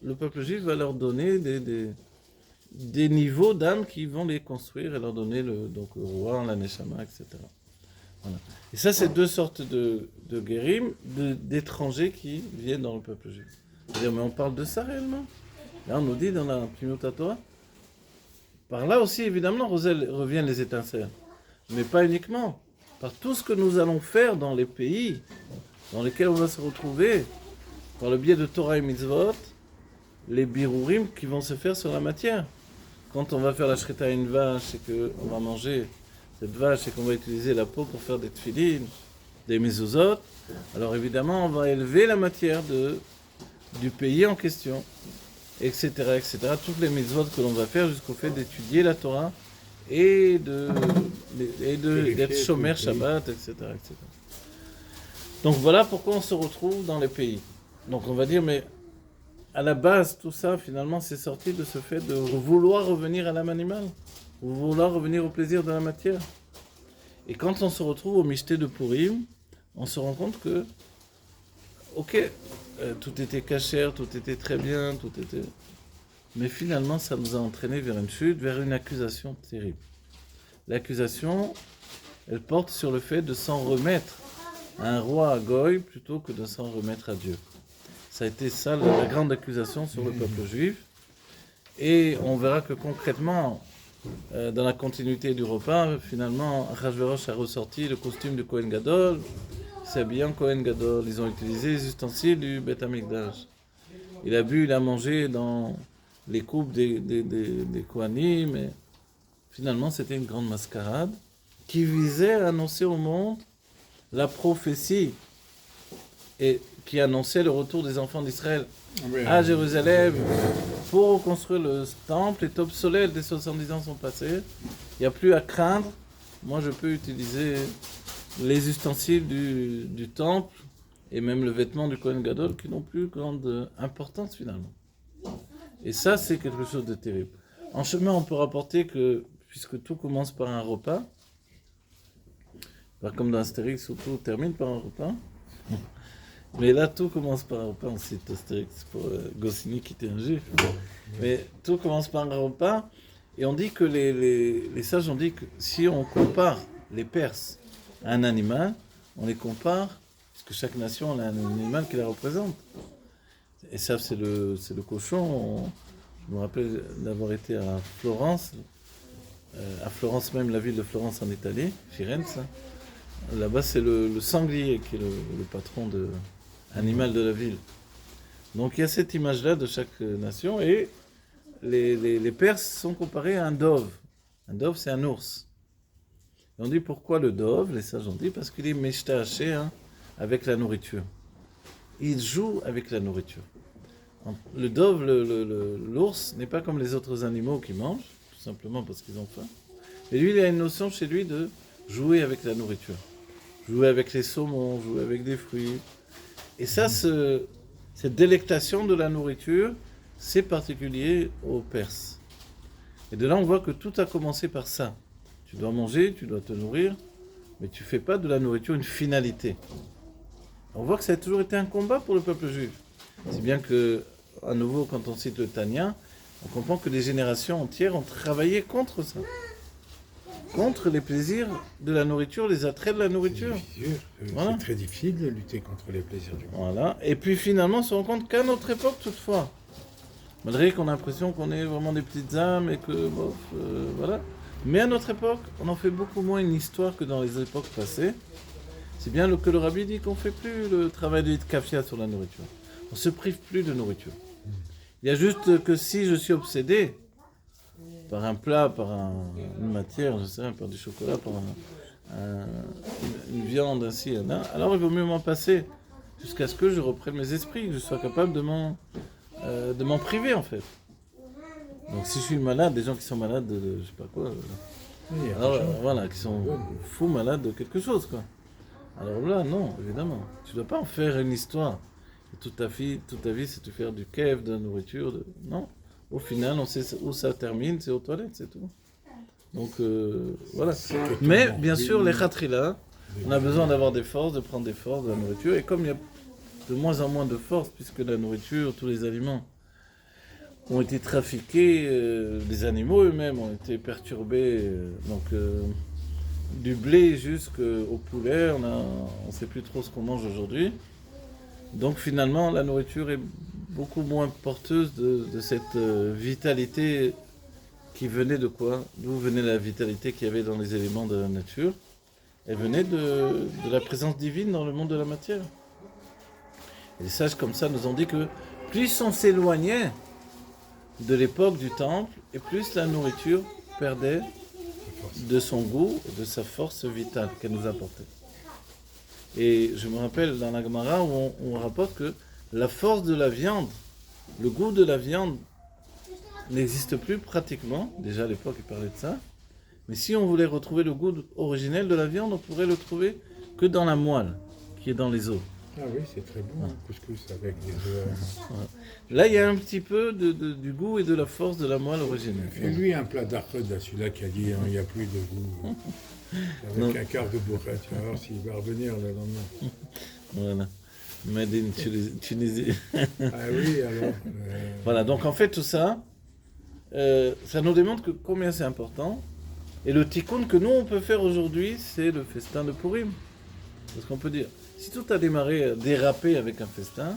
le peuple juif va leur donner des niveaux d'âmes qui vont les construire et leur donner le roi, la neshama, etc. Voilà. Et ça, c'est deux sortes de guérim, d'étrangers qui viennent dans le peuple juif. C'est-à-dire, mais on parle de ça réellement? Là, on nous dit dans la Pnimiut Torah, par là aussi, évidemment, reviennent les étincelles. Mais pas uniquement. Par tout ce que nous allons faire dans les pays dans lesquels on va se retrouver, par le biais de Torah et Mitzvot, les birurim qui vont se faire sur la matière. Quand on va faire la shrita à une vache et qu'on va manger cette vache et qu'on va utiliser la peau pour faire des tfilines, des mezuzot, alors évidemment on va élever la matière du pays en question, etc., etc. Toutes les mitzvot que l'on va faire jusqu'au fait d'étudier la Torah et d'être shomer Shabbat, etc., etc. Donc voilà pourquoi on se retrouve dans les pays. Donc on va dire, mais à la base, tout ça, finalement, c'est sorti de ce fait de vouloir revenir à l'âme animale, ou vouloir revenir au plaisir de la matière. Et quand on se retrouve au Mishté de Purim, on se rend compte que, ok, tout était cachère, tout était très bien, tout était... Mais finalement, ça nous a entraîné vers une chute, vers une accusation terrible. L'accusation, elle porte sur le fait de s'en remettre à un roi à Goy plutôt que de s'en remettre à Dieu. Ça a été ça la grande accusation sur le peuple juif. Et on verra que concrètement, dans la continuité du repas, finalement, Achashverosh a ressorti le costume du Kohen Gadol. C'est bien Kohen Gadol. Ils ont utilisé les ustensiles du Beth Amikdash. Il a bu, il a mangé dans les coupes des Kohanim. Mais finalement, c'était une grande mascarade qui visait à annoncer au monde la prophétie et qui annonçait le retour des enfants d'Israël à Jérusalem pour construire le temple est obsolète, les 70 ans sont passés, il n'y a plus à craindre, moi je peux utiliser les ustensiles du temple et même le vêtement du Kohen Gadol qui n'ont plus grande importance finalement. Et ça c'est quelque chose de terrible. En chemin on peut rapporter que, puisque tout commence par un repas, pas comme dans Astérix où tout termine par un repas, mais là, tout commence par un repas. On cite Astérix pour Goscinny qui était un juif. Mais tout commence par un repas. Et on dit que les sages ont dit que si on compare les Perses à un animal, on les compare, parce que chaque nation a un animal qui la représente. Et ça, c'est le cochon. Je me rappelle d'avoir été à Florence même, la ville de Florence en Italie, Firenze. Là-bas, c'est le sanglier qui est le patron animal de la ville. Donc il y a cette image-là de chaque nation et les Perses sont comparés à un dove. Un dove, c'est un ours. Et on dit pourquoi le dove, les sages ont dit, parce qu'il est meshtahaché avec la nourriture. Il joue avec la nourriture. Le dove, l'ours, n'est pas comme les autres animaux qui mangent, tout simplement parce qu'ils ont faim. Mais lui, il a une notion chez lui de jouer avec la nourriture. Jouer avec les saumons, jouer avec des fruits. Et ça, cette délectation de la nourriture, c'est particulier aux Perses. Et de là, on voit que tout a commencé par ça. Tu dois manger, tu dois te nourrir, mais tu ne fais pas de la nourriture une finalité. On voit que ça a toujours été un combat pour le peuple juif. C'est bien que, à nouveau, quand on cite le Tanya, on comprend que des générations entières ont travaillé contre ça. Contre les plaisirs de la nourriture, les attraits de la nourriture. Voilà. C'est très difficile de lutter contre les plaisirs du monde. Voilà. Et puis finalement, on se rend compte qu'à notre époque, toutefois, malgré qu'on a l'impression qu'on est vraiment des petites âmes et que, voilà. Mais à notre époque, on en fait beaucoup moins une histoire que dans les époques passées. C'est bien que le rabbi dit qu'on ne fait plus le travail de kafia sur la nourriture. On ne se prive plus de nourriture. Il y a juste que si je suis obsédé par un plat, par une matière, je sais pas, par du chocolat, par une viande ainsi, là, alors il vaut mieux m'en passer jusqu'à ce que je reprenne mes esprits, que je sois capable de m'en priver en fait. Donc si je suis malade, des gens qui sont malades de je sais pas quoi, alors voilà, qui sont fous malades de quelque chose quoi. Alors là, non, évidemment, tu dois pas en faire une histoire. Toute ta vie, c'est de faire du kef, de la nourriture, non. Au final, on sait où ça termine, c'est aux toilettes, c'est tout. Donc, voilà. Mais, bien sûr, les khatrila, on a besoin d'avoir des forces, de prendre des forces de la nourriture. Et comme il y a de moins en moins de force, puisque la nourriture, tous les aliments ont été trafiqués, les animaux eux-mêmes ont été perturbés. Du blé jusqu'au poulet, on ne sait plus trop ce qu'on mange aujourd'hui. Donc finalement, la nourriture est beaucoup moins porteuse de cette vitalité qui venait de quoi? D'où venait la vitalité qu'il y avait dans les éléments de la nature? Elle venait de la présence divine dans le monde de la matière. Et les sages comme ça nous ont dit que plus on s'éloignait de l'époque du temple, et plus la nourriture perdait de son goût, de sa force vitale qu'elle nous apportait. Et je me rappelle dans la Gemara où on rapporte que la force de la viande, le goût de la viande n'existe plus pratiquement. Déjà à l'époque, il parlait de ça. Mais si on voulait retrouver le goût originel de la viande, on pourrait le trouver que dans la moelle, qui est dans les os. Ah oui, c'est très bon, un couscous avec des œufs. Là, il y a un petit peu du goût et de la force de la moelle originelle. Fais-lui un plat d'Arcode, à celui-là qui a dit il n'y a plus de goût. Avec Non. un quart de bourrette, tu vas voir s'il va revenir le lendemain. Voilà. Made in Tunisie. Ah oui, alors. Voilà, donc en fait, tout ça, ça nous démontre combien c'est important. Et le tikkun que nous, on peut faire aujourd'hui, c'est le festin de Purim. Parce qu'on peut dire, si tout a dérapé avec un festin,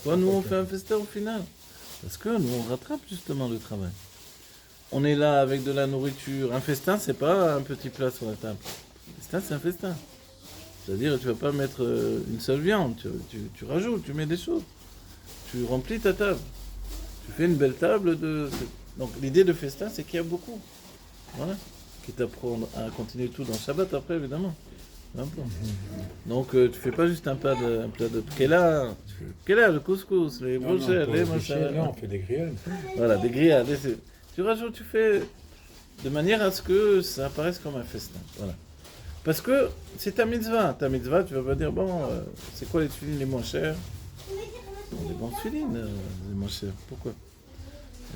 toi, nous, on fait un festin au final. Parce que nous, on rattrape justement le travail. On est là avec de la nourriture. Un festin, c'est pas un petit plat sur la table. Un festin, c'est un festin. C'est-à-dire, tu vas pas mettre une seule viande. Tu rajoutes, tu mets des choses. Tu remplis ta table. Tu fais une belle table de... Donc, l'idée de festin, c'est qu'il y a beaucoup. Voilà. Qui t'apprend à continuer tout dans le Shabbat après, évidemment. Donc, tu fais pas juste un plat de Kéla. Kéla, le couscous, les brochettes, les machins. Là, on fait des grillades. Voilà, des grillades. Tu rajoutes, tu fais de manière à ce que ça apparaisse comme un festin. Voilà. Parce que c'est ta mitzvah. Ta mitzvah, tu vas pas dire, bon, c'est quoi les tefilines les moins chères? Les bonnes tefilines, les moins chères. Pourquoi?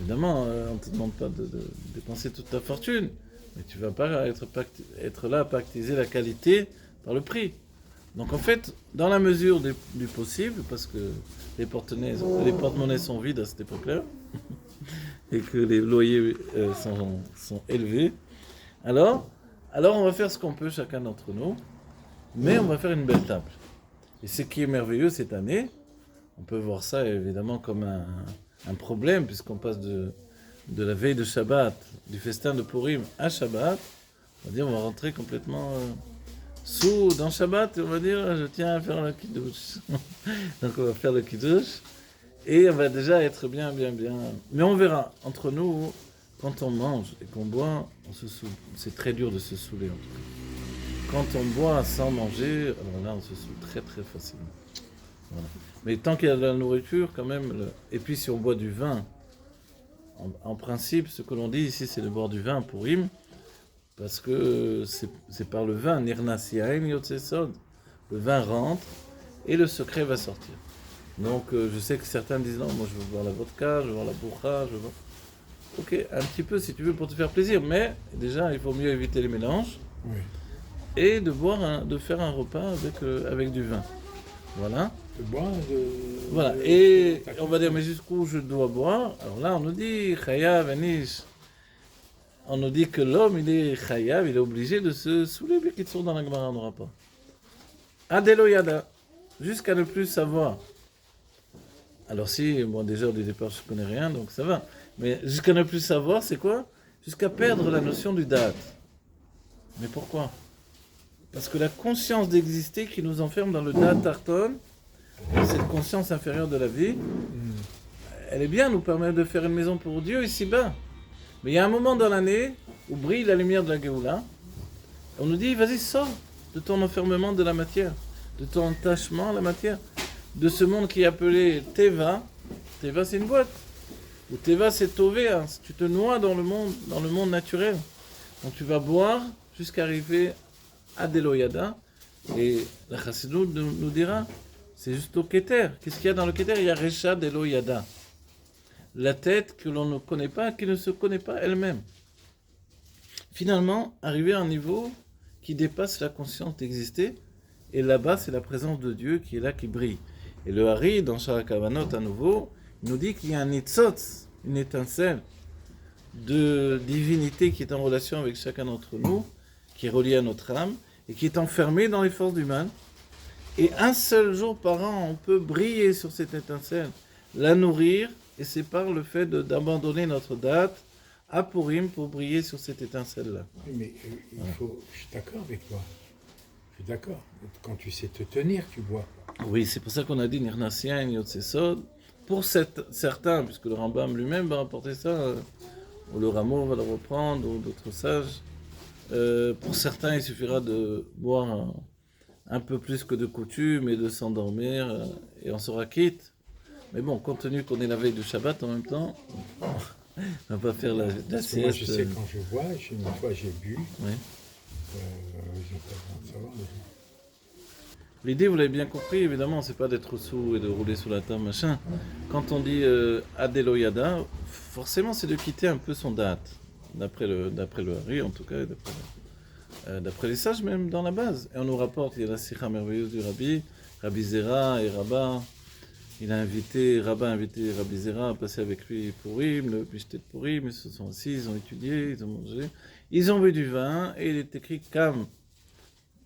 Évidemment, on ne te demande pas de dépenser toute ta fortune. Mais tu ne vas pas être là à pactiser la qualité par le prix. Donc en fait, dans la mesure du possible, parce que les porte-monnaies sont vides à cette époque-là, et que les loyers sont élevés, alors on va faire ce qu'on peut chacun d'entre nous, mais on va faire une belle table. Et ce qui est merveilleux cette année, on peut voir ça évidemment comme un problème, puisqu'on passe de la veille de Shabbat, du festin de Purim à Shabbat, on va dire on va rentrer complètement dans Shabbat, on va dire je tiens à faire le kiddush. Donc on va faire le kiddush, et on va déjà être bien. Mais on verra, entre nous, quand on mange et qu'on boit, on se saoule. C'est très dur de se saouler en tout cas. Quand on boit sans manger, alors là on se saoule très très facilement. Voilà. Mais tant qu'il y a de la nourriture, quand même, et puis si on boit du vin, en principe, ce que l'on dit ici, c'est de boire du vin pour Purim, parce que c'est par le vin, Nirnas Yaim Yotzesod, le vin rentre et le secret va sortir. Donc je sais que certains disent non, moi je veux boire la vodka, je veux boire la bourra, je veux boire... Ok, un petit peu si tu veux pour te faire plaisir, mais déjà il faut mieux éviter les mélanges, Oui. et de faire un repas avec du vin. Voilà. Voilà. Et on va dire, mais jusqu'où je dois boire? Alors là, on nous dit, Chayav Anish. On nous dit que l'homme, il est Chayav, il est obligé de se saouler, mais qu'il sont dans la Gemara, on n'aura pas. Adelo Yada, jusqu'à ne plus savoir. Alors si, bon, déjà au départ, je ne connais rien, donc ça va. Mais jusqu'à ne plus savoir, c'est quoi? Jusqu'à perdre la notion du date. Mais pourquoi? Parce que la conscience d'exister qui nous enferme dans le date Tarton, cette conscience inférieure de la vie, elle est bien, nous permet de faire une maison pour Dieu ici-bas. Mais il y a un moment dans l'année où brille la lumière de la Géoula. On nous dit, vas-y, sors de ton enfermement de la matière, de ton attachement à la matière, de ce monde qui est appelé Teva. Teva, c'est une boîte. Ou Teva, c'est Tové. Hein. Tu te noies dans le monde naturel. Donc tu vas boire jusqu'à arriver à Deloyada. Et la Chassidut nous dira, c'est juste au Keter. Qu'est-ce qu'il y a dans le Keter? Il y a Recha Deloyada. La tête que l'on ne connaît pas, qui ne se connaît pas elle-même. Finalement, arriver à un niveau qui dépasse la conscience d'exister, et là-bas, c'est la présence de Dieu qui est là, qui brille. Et le Hari, dans Shara Kavanot, à nouveau, nous dit qu'il y a un nitzotz, une étincelle de divinité qui est en relation avec chacun d'entre nous, qui est reliée à notre âme, et qui est enfermée dans les forces du mal. Et un seul jour par an, on peut briller sur cette étincelle, la nourrir, et c'est par le fait d'abandonner notre date à Purim pour briller sur cette étincelle-là. Oui, mais je suis d'accord avec toi. Je suis d'accord. Quand tu sais te tenir, tu bois. Oui, c'est pour ça qu'on a dit Nirnasien, Yotsesod. Pour certains, puisque le Rambam lui-même va rapporter ça, ou le Rameau va le reprendre, ou d'autres sages. Pour certains, il suffira de boire un peu plus que de coutume et de s'endormir, et on sera quitte. Mais bon, compte tenu qu'on est la veille du Shabbat en même temps, on va pas faire la sieste. Moi, je sais quand je bois, une fois j'ai bu. Oui. J'ai pas besoin de savoir. L'idée, vous l'avez bien compris, évidemment, c'est pas d'être sous et de rouler sous la table, machin. Quand on dit Adeloyada, forcément, c'est de quitter un peu son date. D'après le Hari, en tout cas, d'après les sages, même dans la base. Et on nous rapporte, il y a la sikha merveilleuse du Rabbi Zera et Rabba. Rabba a invité Rabbi Zera à passer avec lui Purim, le Pishtet de Purim. Ils se sont assis, ils ont étudié, ils ont mangé. Ils ont bu du vin et il est écrit Kam.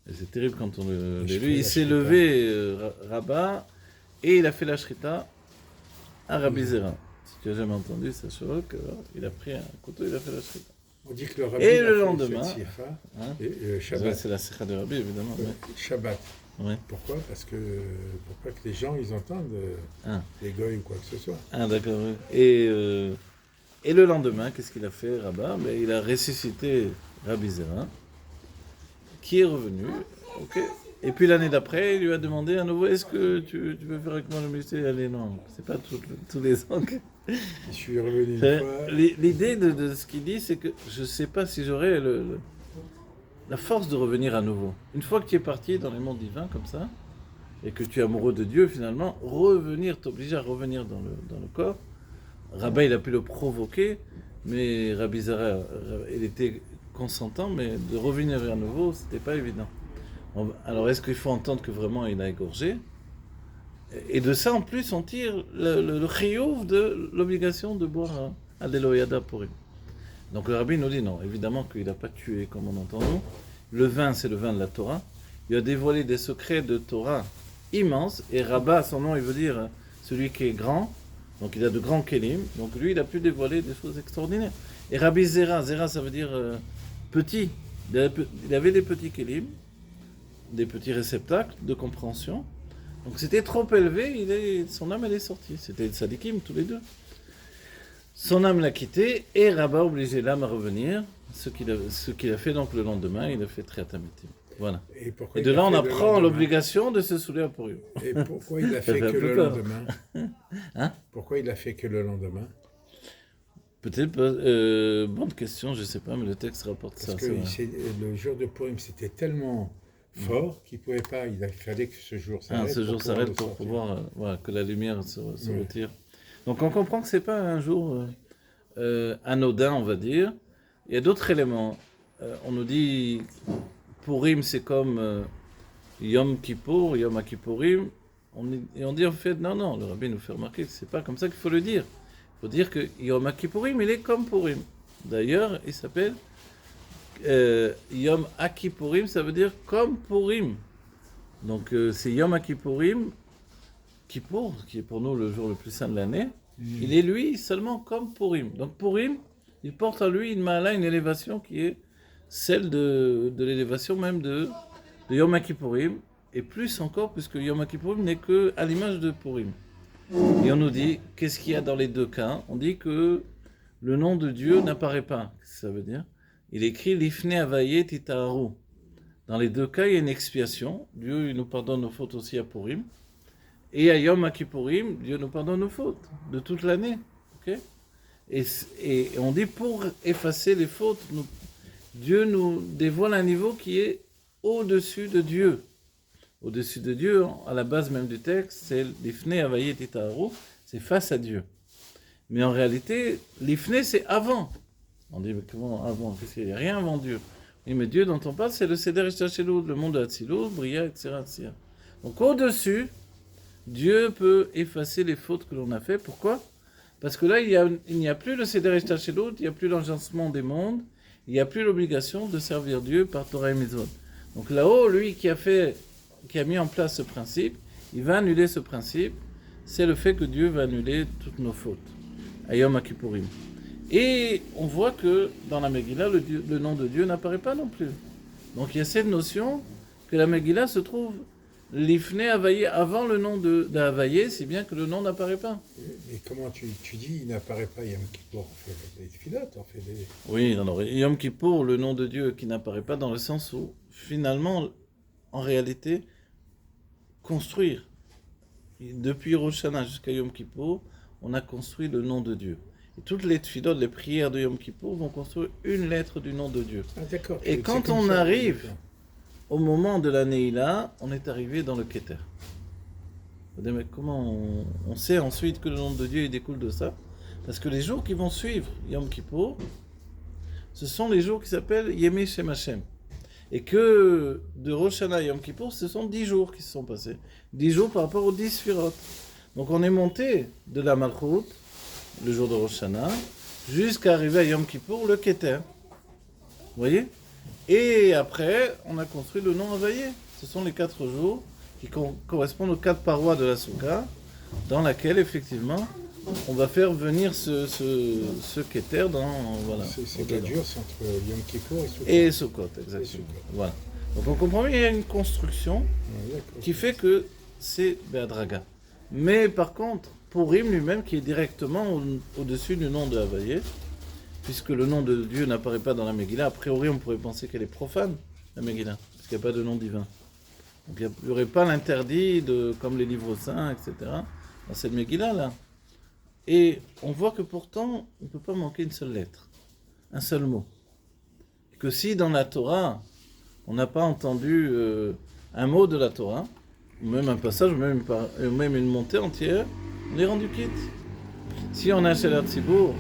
Et c'est terrible quand on le lu. Il s'est levé, Rabba, et il a fait la shrita à Rabbi Zera. Si tu n'as jamais entendu, ça choque. Il a pris un couteau, il a fait la shrita. On dit que le rabbi et a le fait lendemain, et le Shabbat. C'est la sikha de Rabbi, évidemment. Ouais. Shabbat. Ouais. Pourquoi? Parce que pour pas que les gens ils entendent les goy ou quoi que ce soit. Ah d'accord. Oui. Et le lendemain, qu'est-ce qu'il a fait, Rabba? Il a ressuscité Rabbi Zera, qui est revenu. Okay. Et puis l'année d'après, il lui a demandé à nouveau, est-ce que tu veux faire avec moi le ministère? Allez, non, c'est pas tous les ans que... Je suis revenu une fois. L'idée de ce qu'il dit, c'est que je ne sais pas si j'aurai la force de revenir à nouveau. Une fois que tu es parti dans les mondes divins comme ça, et que tu es amoureux de Dieu finalement, t'obliger à revenir dans le corps. Rabbi, il a pu le provoquer, mais Rabbi Zera, il était consentant, mais de revenir à nouveau, c'était pas évident. Alors est-ce qu'il faut entendre que vraiment il a égorgé? Et de ça, en plus, on tire le chiyuv de l'obligation de boire à l'Eloyada Purim. Donc le rabbi nous dit non, évidemment qu'il n'a pas tué comme on entend nous. Le vin, c'est le vin de la Torah. Il a dévoilé des secrets de Torah immenses. Et Rabba, son nom, il veut dire celui qui est grand. Donc il a de grands kelim. Donc lui, il a pu dévoiler des choses extraordinaires. Et Rabbi Zera, ça veut dire petit. Il avait des petits kelim, des petits réceptacles de compréhension. Donc c'était trop élevé, son âme elle est sortie. C'était Tzadikim tous les deux. Son âme l'a quitté et Rabba a obligé l'âme à revenir. Ce qu'il a fait donc le lendemain, il a fait Triatamitim. Voilà. Et de là on apprend l'obligation de se soulever à Purim. Et pourquoi il a fait que le lendemain? Pourquoi il a fait que le lendemain? Peut-être, bonne question, je ne sais pas, mais le texte rapporte ça. Parce que le jour de Purim, c'était tellement fort qu'il ne pouvait pas, il fallait que ce jour s'arrête. Ce jour s'arrête pour pouvoir que la lumière se retire. Donc on comprend que ce n'est pas un jour anodin, on va dire. Il y a d'autres éléments. On nous dit, Purim c'est comme Yom Kippour, Yom Kippourim. Et on dit en fait, non, le rabbi nous fait remarquer que ce n'est pas comme ça qu'il faut le dire. Il faut dire que Yom Kippourim, il est comme Purim. D'ailleurs, il s'appelle Yom Kippourim, ça veut dire comme Purim. Donc c'est Yom Kippourim, Kippour, qui est pour nous le jour le plus saint de l'année. Il est lui seulement comme Purim. Donc Purim, il porte en lui une élévation qui est celle de l'élévation même de Yom Kippourim. Et plus encore, puisque Yom Kippourim n'est qu'à l'image de Purim. Et on nous dit, qu'est-ce qu'il y a dans les deux cas? On dit que le nom de Dieu n'apparaît pas. Qu'est-ce que ça veut dire? Il écrit Lifne Avaye Titaharu. Dans les deux cas, il y a une expiation. Dieu il nous pardonne nos fautes aussi à Purim. Et à Yom Kippourim, Dieu nous pardonne nos fautes de toute l'année. Okay? Et on dit pour effacer les fautes, Dieu nous dévoile un niveau qui est au-dessus de Dieu. Au-dessus de Dieu, à la base même du texte, c'est l'Ifne Avaye Titaharu, c'est face à Dieu. Mais en réalité, l'Ifne c'est avant. On dit, mais comment avant? Parce qu'il n'y a rien avant Dieu. Oui, mais Dieu dont on parle, c'est le Seder Ishtachelu, le monde de Hatzilut, Bria, etc., etc. Donc au-dessus, Dieu peut effacer les fautes que l'on a fait. Pourquoi? Parce que là, il n'y a plus le Seder Ishtachelu, il n'y a plus l'agencement des mondes, il n'y a plus l'obligation de servir Dieu par Torah et Mitzvot. Donc là-haut, lui qui a mis en place ce principe, il va annuler ce principe. C'est le fait que Dieu va annuler toutes nos fautes. À Yom Kippourim. Et on voit que dans la Megillah, le nom de Dieu n'apparaît pas non plus. Donc il y a cette notion que la Megillah se trouve l'Ifne Avaye avant le nom d'Avaye, si bien que le nom n'apparaît pas. Mais comment tu dis il n'apparaît pas Yom Kippour? On fait des filotes, on fait des... Oui, non, Yom Kippour, le nom de Dieu qui n'apparaît pas dans le sens où, finalement, en réalité, construire. Depuis Rosh Hashanah jusqu'à Yom Kippour, on a construit le nom de Dieu. Et toutes les tfilotes, les prières de Yom Kippour vont construire une lettre du nom de Dieu. Ah d'accord. Et quand on arrive au moment de la Neila, on est arrivé dans le Keter. Vous dites, mais comment on sait ensuite que le nom de Dieu il découle de ça? Parce que les jours qui vont suivre Yom Kippour, ce sont les jours qui s'appellent Yemei Shem Hashem. Et que de Rosh Hashanah à Yom Kippour, ce sont 10 jours qui se sont passés. 10 jours par rapport aux 10 Sfirot. Donc on est monté de la Malchut, le jour de Rosh Hashanah, jusqu'à arriver à Yom Kippour, le Keter. Vous voyez? Et après, on a construit le nom Havayé. Ce sont les 4 jours qui correspondent aux 4 parois de la Souka, dans laquelle, effectivement, on va faire venir ce Keter dans... Voilà, c'est 4 jours, c'est entre Yom Kippour et Sukkot, exactement. Voilà. Donc on comprend bien qu'il y a une construction qui fait que c'est Be'adraga. Mais par contre, Purim lui-même, qui est directement au-dessus du nom de Havayé, puisque le nom de Dieu n'apparaît pas dans la Megillah, a priori on pourrait penser qu'elle est profane, la Megillah, parce qu'il n'y a pas de nom divin. Donc il n'y aurait pas l'interdit, comme les livres saints, etc., dans cette Megillah-là. Et on voit que pourtant, on ne peut pas manquer une seule lettre, un seul mot. Et que si dans la Torah, on n'a pas entendu un mot de la Torah, ou même un passage, ou même une montée entière, on est rendu quitte. Si on a un Shelat Tzibour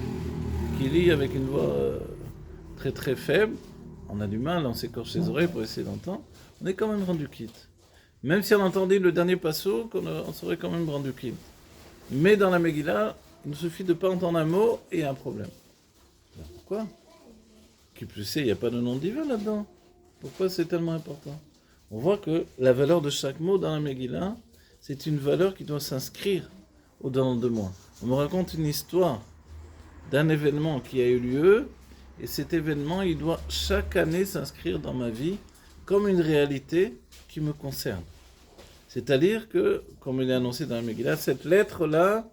qui lit avec une voix très très faible, on a du mal, on s'écorche les oreilles pour essayer d'entendre, on est quand même rendu quitte. Même si on entendait le dernier passo, on serait quand même rendu quitte. Mais dans la Megillah, il nous suffit de ne pas entendre un mot et il y a un problème. Pourquoi? Qui plus sait, il n'y a pas de nom divin là-dedans. Pourquoi c'est tellement important? On voit que la valeur de chaque mot dans la Megillah, c'est une valeur qui doit s'inscrire au-dedans de moi. On me raconte une histoire d'un événement qui a eu lieu, et cet événement, il doit chaque année s'inscrire dans ma vie comme une réalité qui me concerne. C'est-à-dire que, comme il est annoncé dans la Megillah, cette lettre-là,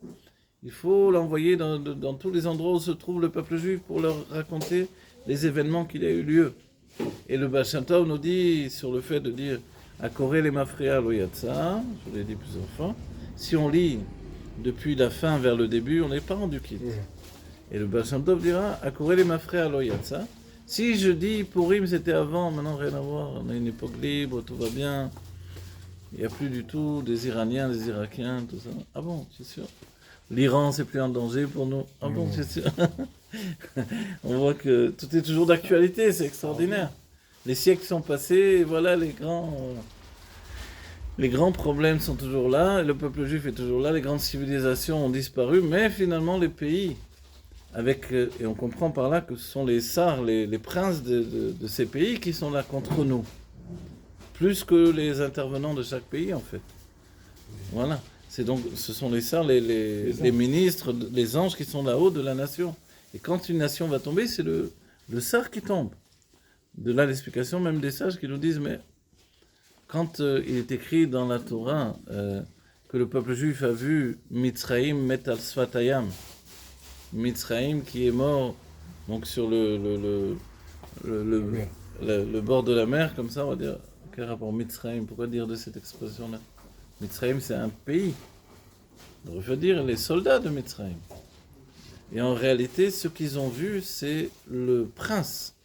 il faut l'envoyer dans tous les endroits où se trouve le peuple juif pour leur raconter les événements qu'il a eu lieu. Et le Baal Shem Tov nous dit sur le fait de dire Akoré les mafria lo yatsa, je l'ai dit plusieurs fois, si on lit depuis la fin vers le début, on n'est pas rendu quitte. Et le Baal Shem Tov dira Akoré les mafria lo yatsa. Si je dis Purim c'était avant, maintenant rien à voir, on a une époque libre, tout va bien, il n'y a plus du tout des Iraniens, des Irakiens, tout ça. Ah bon, c'est sûr. L'Iran, c'est plus en danger pour nous. Ah bon, c'est sûr. On voit que tout est toujours d'actualité, c'est extraordinaire. Les siècles sont passés, et voilà, les grands problèmes sont toujours là, et le peuple juif est toujours là, les grandes civilisations ont disparu, mais finalement les pays, et on comprend par là que ce sont les tsars, les princes de ces pays qui sont là contre nous. Plus que les intervenants de chaque pays, en fait. Voilà. Ce sont les tsars, les ministres, les anges qui sont là-haut de la nation. Et quand une nation va tomber, c'est le tsar qui tombe. De là l'explication même des sages qui nous disent, mais quand il est écrit dans la Torah que le peuple juif a vu Mitzraïm met al Sfatayam, Mitzraïm qui est mort donc sur le bord de la mer, comme ça on va dire, quel rapport Mitzraïm, pourquoi dire de cette expression-là? Mitzraïm, c'est un pays. On devrait dire les soldats de Mitzraïm. Et en réalité, ce qu'ils ont vu, c'est le prince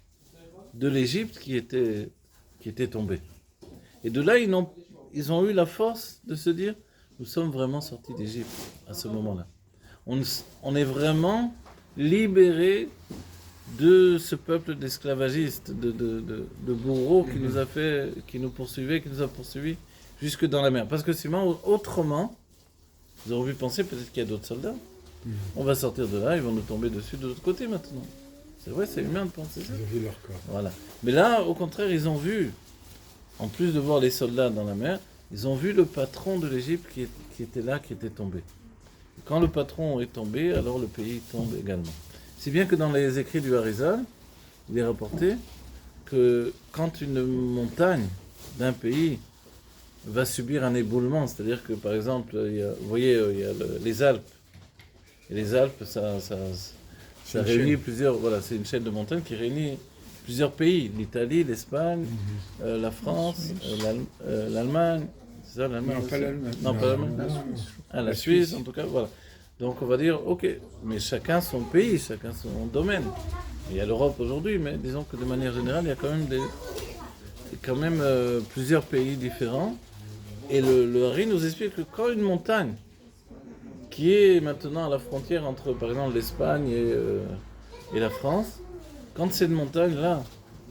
de l'Égypte qui était tombé. Et de là, ils ont eu la force de se dire, nous sommes vraiment sortis d'Égypte à ce moment-là. On est vraiment libérés de ce peuple d'esclavagistes, de bourreaux qui nous poursuivaient, qui nous a poursuivis jusque dans la mer. Parce que sinon, autrement, vous aurez pu penser peut-être qu'il y a d'autres soldats. On va sortir de là, ils vont nous tomber dessus de l'autre côté maintenant. C'est vrai, c'est humain de penser ça. Ils ont vu leur corps. Voilà. Mais là, au contraire, ils ont vu, en plus de voir les soldats dans la mer, ils ont vu le patron de l'Égypte qui était là, qui était tombé. Et quand le patron est tombé, alors le pays tombe également. Si bien que dans les écrits du Harizal, il est rapporté que quand une montagne d'un pays va subir un éboulement, c'est-à-dire que par exemple, vous voyez, il y a les Alpes. Et les Alpes, ça réunit plusieurs, voilà, c'est une chaîne de montagnes qui réunit plusieurs pays, l'Italie, l'Espagne, la France, l'Allemagne, c'est ça l'Allemagne? Non, pas l'Allemagne. Non, pas l'Allemagne. La Suisse, en tout cas, voilà. Donc on va dire, ok, mais chacun son pays, chacun son domaine. Il y a l'Europe aujourd'hui, mais disons que de manière générale, il y a quand même quand même plusieurs pays différents. Et le Hari nous explique que quand une montagne, qui est maintenant à la frontière entre, par exemple, l'Espagne et la France, quand cette montagne-là,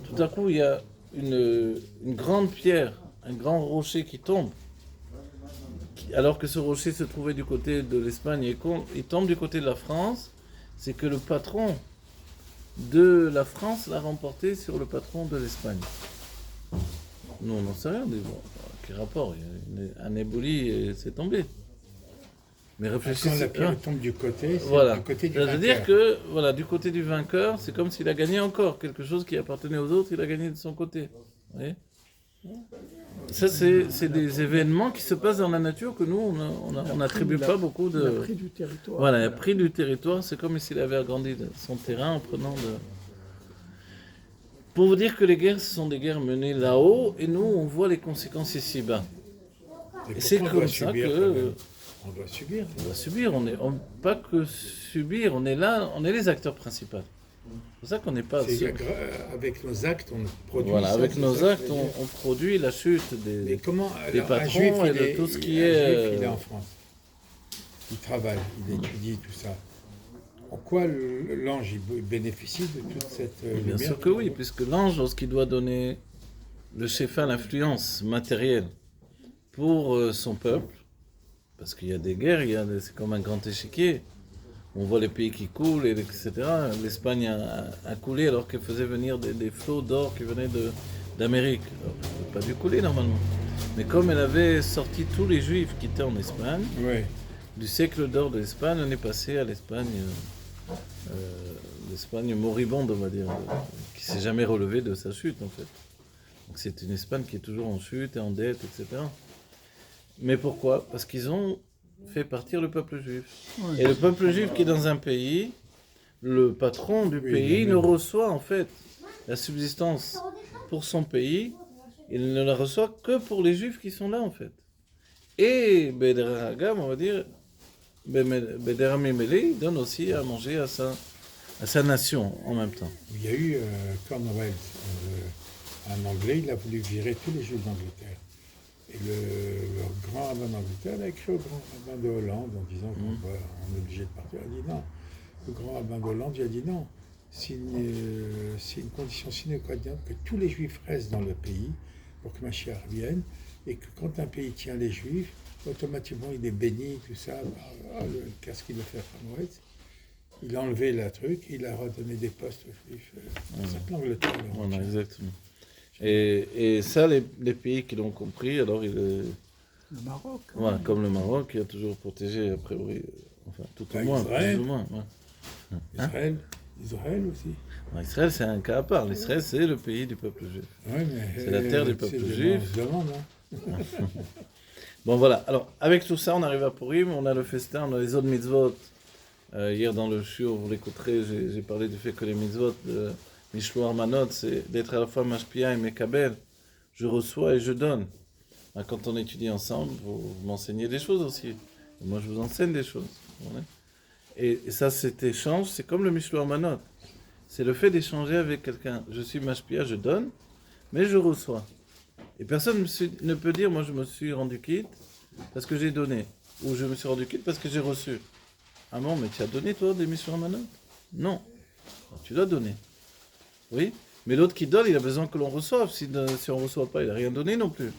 tout à coup, il y a une grande pierre, un grand rocher qui tombe, alors que ce rocher se trouvait du côté de l'Espagne et il tombe du côté de la France, c'est que le patron de la France l'a remporté sur le patron de l'Espagne. Nous, on n'en sait rien. Quel rapport? Il y a un éboulis et c'est tombé. Mais réfléchissez. Quand la pierre tombe du côté, c'est voilà. du côté du Ça vainqueur. veut dire que, voilà, du côté du vainqueur, c'est comme s'il a gagné encore quelque chose qui appartenait aux autres, il a gagné de son côté. Vous voyez? Ça, c'est des événements qui se passent dans la nature que nous, on n'attribue pas beaucoup de... Il a pris du territoire. Voilà, il a pris du territoire, c'est comme s'il avait agrandi son terrain en prenant de... Pour vous dire que les guerres, ce sont des guerres menées là-haut, et nous, on voit les conséquences ici-bas. Et c'est comme ça que... On doit subir. On doit subir, pas que subir, on est là, on est les acteurs principaux. C'est pour ça qu'on n'est pas... Avec nos actes, on produit... Voilà, ça, avec nos ça, actes, on produit la chute Mais comment des alors, patrons juif, et de tout ce qui est... Un juif, il est en France. Il travaille, il étudie, tout ça. En quoi l'ange il bénéficie de toute cette lumière? Bien sûr que oui, puisque l'ange, lorsqu'il doit donner le shefa, l'influence matérielle pour son peuple, parce qu'il y a des guerres, c'est comme un grand échiquier. On voit les pays qui coulent, etc. L'Espagne a coulé alors qu'elle faisait venir des flots d'or qui venaient d'Amérique. Alors, elle n'aurait pas dû couler normalement. Mais comme elle avait sorti tous les juifs qui étaient en Espagne, du siècle d'or de l'Espagne, on est passé à l'Espagne moribonde, on va dire, qui s'est jamais relevée de sa chute en fait. Donc c'est une Espagne qui est toujours en chute et en dette, etc. Mais pourquoi? Parce qu'ils ont fait partir le peuple juif. Ouais. Et le peuple juif qui est dans un pays, le patron du pays ne reçoit en fait la subsistance pour son pays, il ne la reçoit que pour les juifs qui sont là en fait. Et Bederagam, on va dire, Bederamimele, il donne aussi à manger à sa nation en même temps. Il y a eu Cornwell, un Anglais, il a voulu virer tous les juifs d'Angleterre. Et le grand rabbin d'Angleterre a écrit au grand rabbin de Hollande en disant qu'on est obligé de partir. Il a dit non. Le grand rabbin de Hollande il a dit non. C'est une condition sine qua non que tous les juifs restent dans le pays pour que Mashiach vienne et que quand un pays tient les juifs, automatiquement il est béni, tout ça. Qu'est-ce qu'il a fait à Cornwell? Il a enlevé le truc, il a redonné des postes aux juifs. C'est l'Angleterre. Voilà, exactement. Et ça, les pays qui l'ont compris, alors le Maroc. Voilà, comme le Maroc, qui a toujours protégé, a priori, enfin, tout au moins, Israël. plus ou moins. Ouais. Israël aussi. Non, Israël, c'est un cas à part. Israël, c'est le pays du peuple juif. Ouais, mais c'est la terre du peuple juif. On se demande, hein. Bon, voilà. Alors, avec tout ça, on arrive à Purim, on a le festin, on a les autres mitzvot. Hier, dans le shiur, vous l'écouterez, j'ai parlé du fait que les mitzvot de Mishloach Manot, c'est d'être à la fois Mashpia et Mekabel. Je reçois et je donne. Quand on étudie ensemble, vous m'enseignez des choses aussi. Et moi, je vous enseigne des choses. Et ça, cet échange, c'est comme le Mishloach Manot. C'est le fait d'échanger avec quelqu'un. Je suis Mashpia, je donne, mais je reçois. Et personne ne peut dire, moi, je me suis rendu quitte parce que j'ai donné. Ou je me suis rendu quitte parce que j'ai reçu. Ah bon, mais tu as donné, toi, des Mishloach Manot? Non. Alors, tu dois donner. Oui, mais l'autre qui donne, il a besoin que l'on reçoive. Si on ne reçoit pas, il n'a rien donné non plus.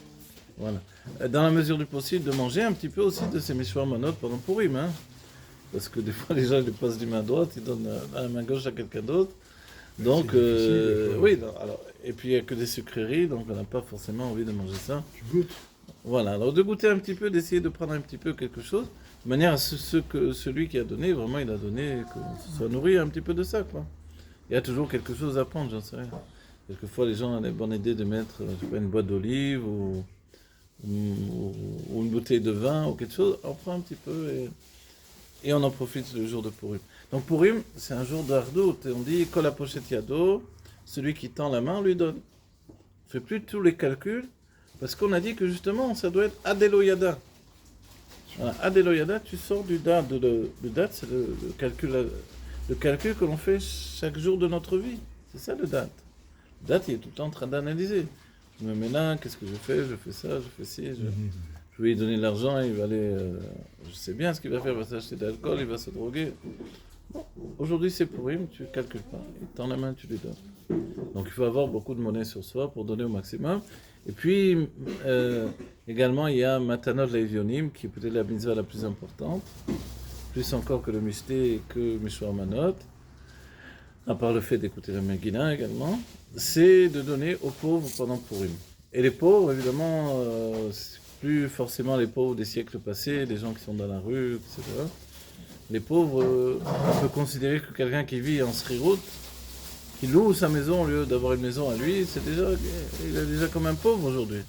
Voilà. Dans la mesure du possible, de manger un petit peu aussi de ces Mishloach Manot pendant Purim. Hein. Parce que des fois, les gens ils passent du main droite, ils donnent la main gauche à quelqu'un d'autre. Donc, oui, alors, et puis il n'y a que des sucreries, donc on n'a pas forcément envie de manger ça. Tu goûtes. Voilà, alors de goûter un petit peu, d'essayer de prendre un petit peu quelque chose, de manière à ce que celui qui a donné, vraiment il a donné, qu'on se soit nourri un petit peu de ça, quoi. Il y a toujours quelque chose à prendre, j'en sais rien. Quelquefois, les gens ont la bonne idée de mettre, je sais pas, une boîte d'olive ou une bouteille de vin ou quelque chose. On prend un petit peu et on en profite le jour de Purim. Donc Purim, c'est un jour d'ardout. Et on dit, Kol hapochet yado, celui qui tend la main, on lui donne. On ne fait plus tous les calculs, parce qu'on a dit que justement, ça doit être Adeloyada. Voilà, Adeloyada, tu sors du date. Le date, c'est le calcul que l'on fait chaque jour de notre vie. C'est ça le date. Le date, il est tout le temps en train d'analyser. Je me mets là, qu'est-ce que je fais? Je fais ça, je fais ci. Je vais lui donner de l'argent, il va aller. Je sais bien ce qu'il va faire, il va s'acheter de l'alcool, il va se droguer. Bon, aujourd'hui c'est Purim, tu ne calcules pas. Il tend la main, tu lui donnes. Donc il faut avoir beaucoup de monnaie sur soi pour donner au maximum. Et puis également il y a Matanot Leivionim, qui est peut-être la mitzvah la plus importante, plus encore que le Mishté et que Mishwar Manot, à part le fait d'écouter la Megillah également, c'est de donner aux pauvres pendant Purim. Et les pauvres, évidemment, c'est plus forcément les pauvres des siècles passés, des gens qui sont dans la rue, etc. Les pauvres, on peut considérer que quelqu'un qui vit en Srirout, qui loue sa maison au lieu d'avoir une maison à lui, il est déjà comme un pauvre aujourd'hui.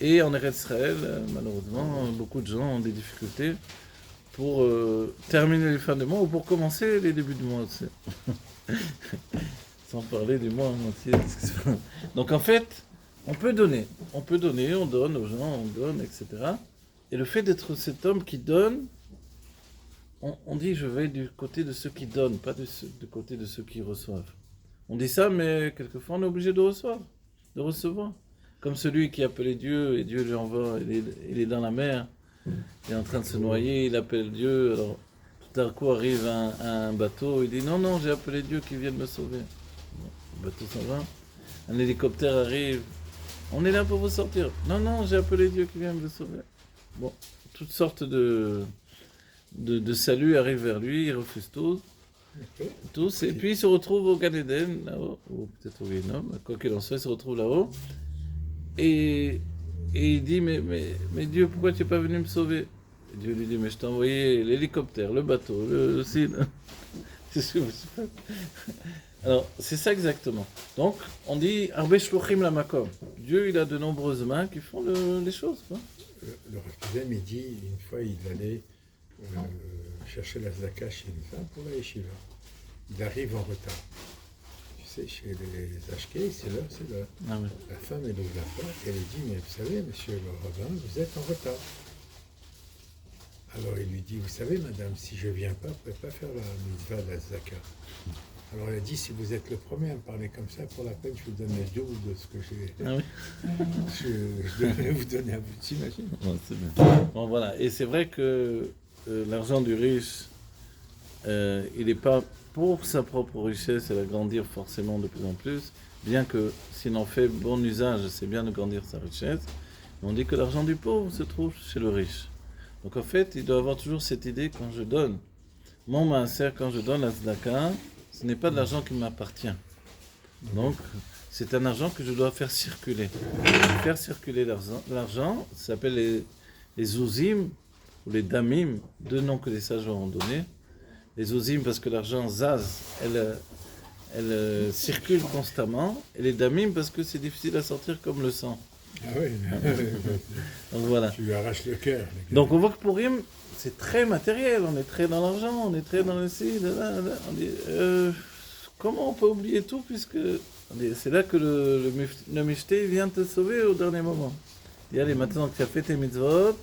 Et en Eretz Israël, malheureusement, beaucoup de gens ont des difficultés pour terminer les fins de mois ou pour commencer les débuts du mois aussi. Sans parler du mois entier. Donc en fait, on donne aux gens, on donne, etc. Et le fait d'être cet homme qui donne, on dit je vais du côté de ceux qui donnent, pas du côté de ceux qui reçoivent. On dit ça, mais quelquefois on est obligé de recevoir. Comme celui qui appelait Dieu et Dieu lui envoie, il est dans la mer, il est en train de se noyer, il appelle Dieu, alors tout à coup arrive un bateau, il dit non, j'ai appelé Dieu qui vienne me sauver. Bon, le bateau s'en va, un hélicoptère arrive, on est là pour vous sortir. Non, j'ai appelé Dieu qui vient me sauver. Bon, toutes sortes de salut arrivent vers lui, il refuse tous, et puis il se retrouve au Gan Eden, là-haut, ou peut-être au Guénom, quoi qu'il en soit, il se retrouve là-haut, et il dit, mais Dieu, pourquoi tu n'es pas venu me sauver? Et Dieu lui dit, mais je t'ai envoyé l'hélicoptère, le bateau, le cid. Alors, c'est ça exactement. Donc, on dit, Arbe Shluchim la Makom. Dieu, il a de nombreuses mains qui font les choses, quoi. Le Rakizem, il dit, une fois, il allait chercher la zaka chez une femme pour la yeshiva. Il arrive en retard. Tu sais, chez les Ashkei, c'est l'heure. Ah oui. La femme, elle ouvre la porte et elle lui dit, mais vous savez, monsieur le rabbin, vous êtes en retard. Alors il lui dit, vous savez, madame, si je ne viens pas, vous ne pouvez pas faire la mitzvah de la zaka. Alors elle a dit, si vous êtes le premier à me parler comme ça, pour la peine, je vous donne le double de ce que j'ai. Ah oui. Je devrais vous donner à vous, t'imagines? Bon, c'est bien. Bon, voilà. Et c'est vrai que l'argent du riche, il n'est pas pour sa propre richesse et l'agrandir forcément de plus en plus, bien que s'il en fait bon usage, c'est bien de grandir sa richesse. Mais on dit que l'argent du pauvre se trouve chez le riche. Donc en fait, il doit avoir toujours cette idée quand je donne. Mon maaser, quand je donne la tzedaka, ce n'est pas de l'argent qui m'appartient. Donc, c'est un argent que je dois faire circuler. Faire circuler l'argent, ça s'appelle les zouzim ou les damim, deux noms que les sages ont donnés. Les zouzim parce que l'argent zaz, elle circule constamment, et les damim parce que c'est difficile à sortir comme le sang. Ah oui, donc voilà. Tu lui arraches le cœur. Donc on voit que pour Purim, c'est très matériel, on est très dans l'argent, on est très dans le ci, on dit, comment on peut oublier tout puisque c'est là que le Mishté vient te sauver au dernier moment. Il dit, allez, maintenant que tu as fait tes mitzvot,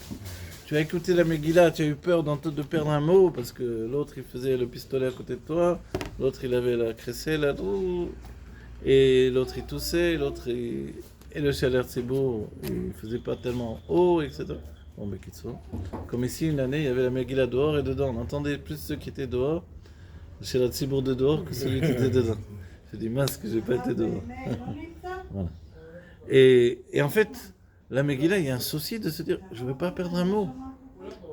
tu as écouté la Megillah, tu as eu peur de perdre un mot parce que l'autre il faisait le pistolet à côté de toi, l'autre il avait la crécelle là, et l'autre il toussait, et le Shaler Tzibour, il faisait pas tellement haut, etc. Bon, mais qu'il soit. Comme ici, une année, il y avait la Megillah dehors et dedans. On entendait plus ceux qui étaient dehors, le Shaler Tzibour de dehors, que celui qui était dedans. J'ai dit, mince, que j'ai pas été dehors. Voilà. Et en fait, la Megillah, il y a un souci de se dire, je ne veux pas perdre un mot.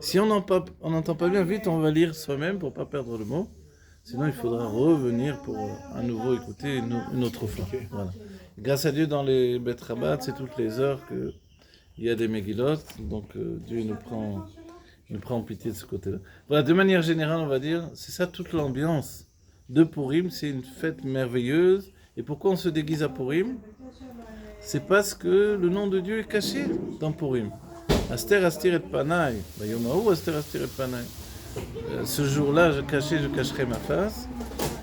Si on n'entend pas bien vite, on va lire soi-même pour ne pas perdre le mot. Sinon, il faudra revenir pour à nouveau écouter une autre fois. Voilà. Grâce à Dieu, dans les Beth Rabat, c'est toutes les heures qu'il y a des Megillot, donc Dieu nous prend pitié de ce côté-là. Voilà, de manière générale, on va dire, c'est ça toute l'ambiance de Purim, c'est une fête merveilleuse. Et pourquoi on se déguise à Purim? C'est parce que le nom de Dieu est caché dans Purim. Aster, Astir et Panay. Yomahu, Aster, Astir et Panay. Ce jour-là, je cacherai ma face.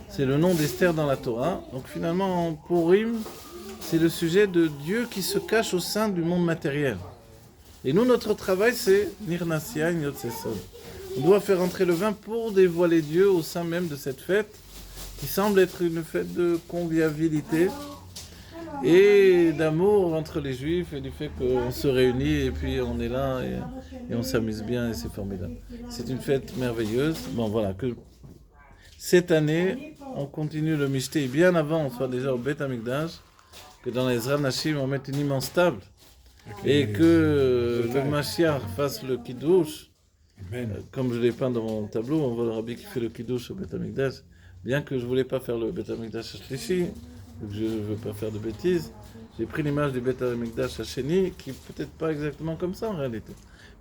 C'est le nom d'Esther dans la Torah. Donc finalement, en Purim, c'est le sujet de Dieu qui se cache au sein du monde matériel. Et nous, notre travail, c'est Nirnasia, Yotsesod. On doit faire entrer le vin pour dévoiler Dieu au sein même de cette fête, qui semble être une fête de convivialité. et d'amour entre les Juifs et du fait qu'on se réunit et puis on est là et on s'amuse bien et c'est formidable. C'est une fête merveilleuse. Bon voilà, que cette année, on continue le Mishté bien avant, on soit déjà au Beth Amikdash, que dans les Ezra Nashim, on mette une immense table et que le Mashiach fasse le Kiddush. Amen. Comme je l'ai peint dans mon tableau, on voit le rabbi qui fait le Kiddush au Beth Amikdash. Bien que je ne voulais pas faire le Beth Amikdash Shlishi, je ne veux pas faire de bêtises, j'ai pris l'image du Beth Amikdash Sheni, qui est peut-être pas exactement comme ça en réalité.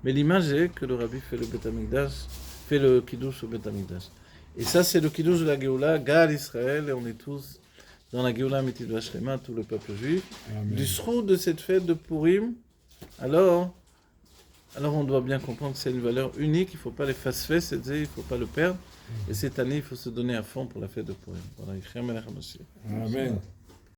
Mais l'image est que le rabbi fait le Beth Amikdash, fait le Kiddush au Beth Amikdash. Et ça, c'est le Kiddush de la Géoula, Gal Israël, et on est tous dans la Géoula Amitid Vashlema, tout le peuple juif. Amen. Du sroud de cette fête de Purim, alors on doit bien comprendre que c'est une valeur unique, il ne faut pas les face-faire, il ne faut pas le perdre. Et cette année, il faut se donner à fond pour la fête de Purim. Voilà, Amen.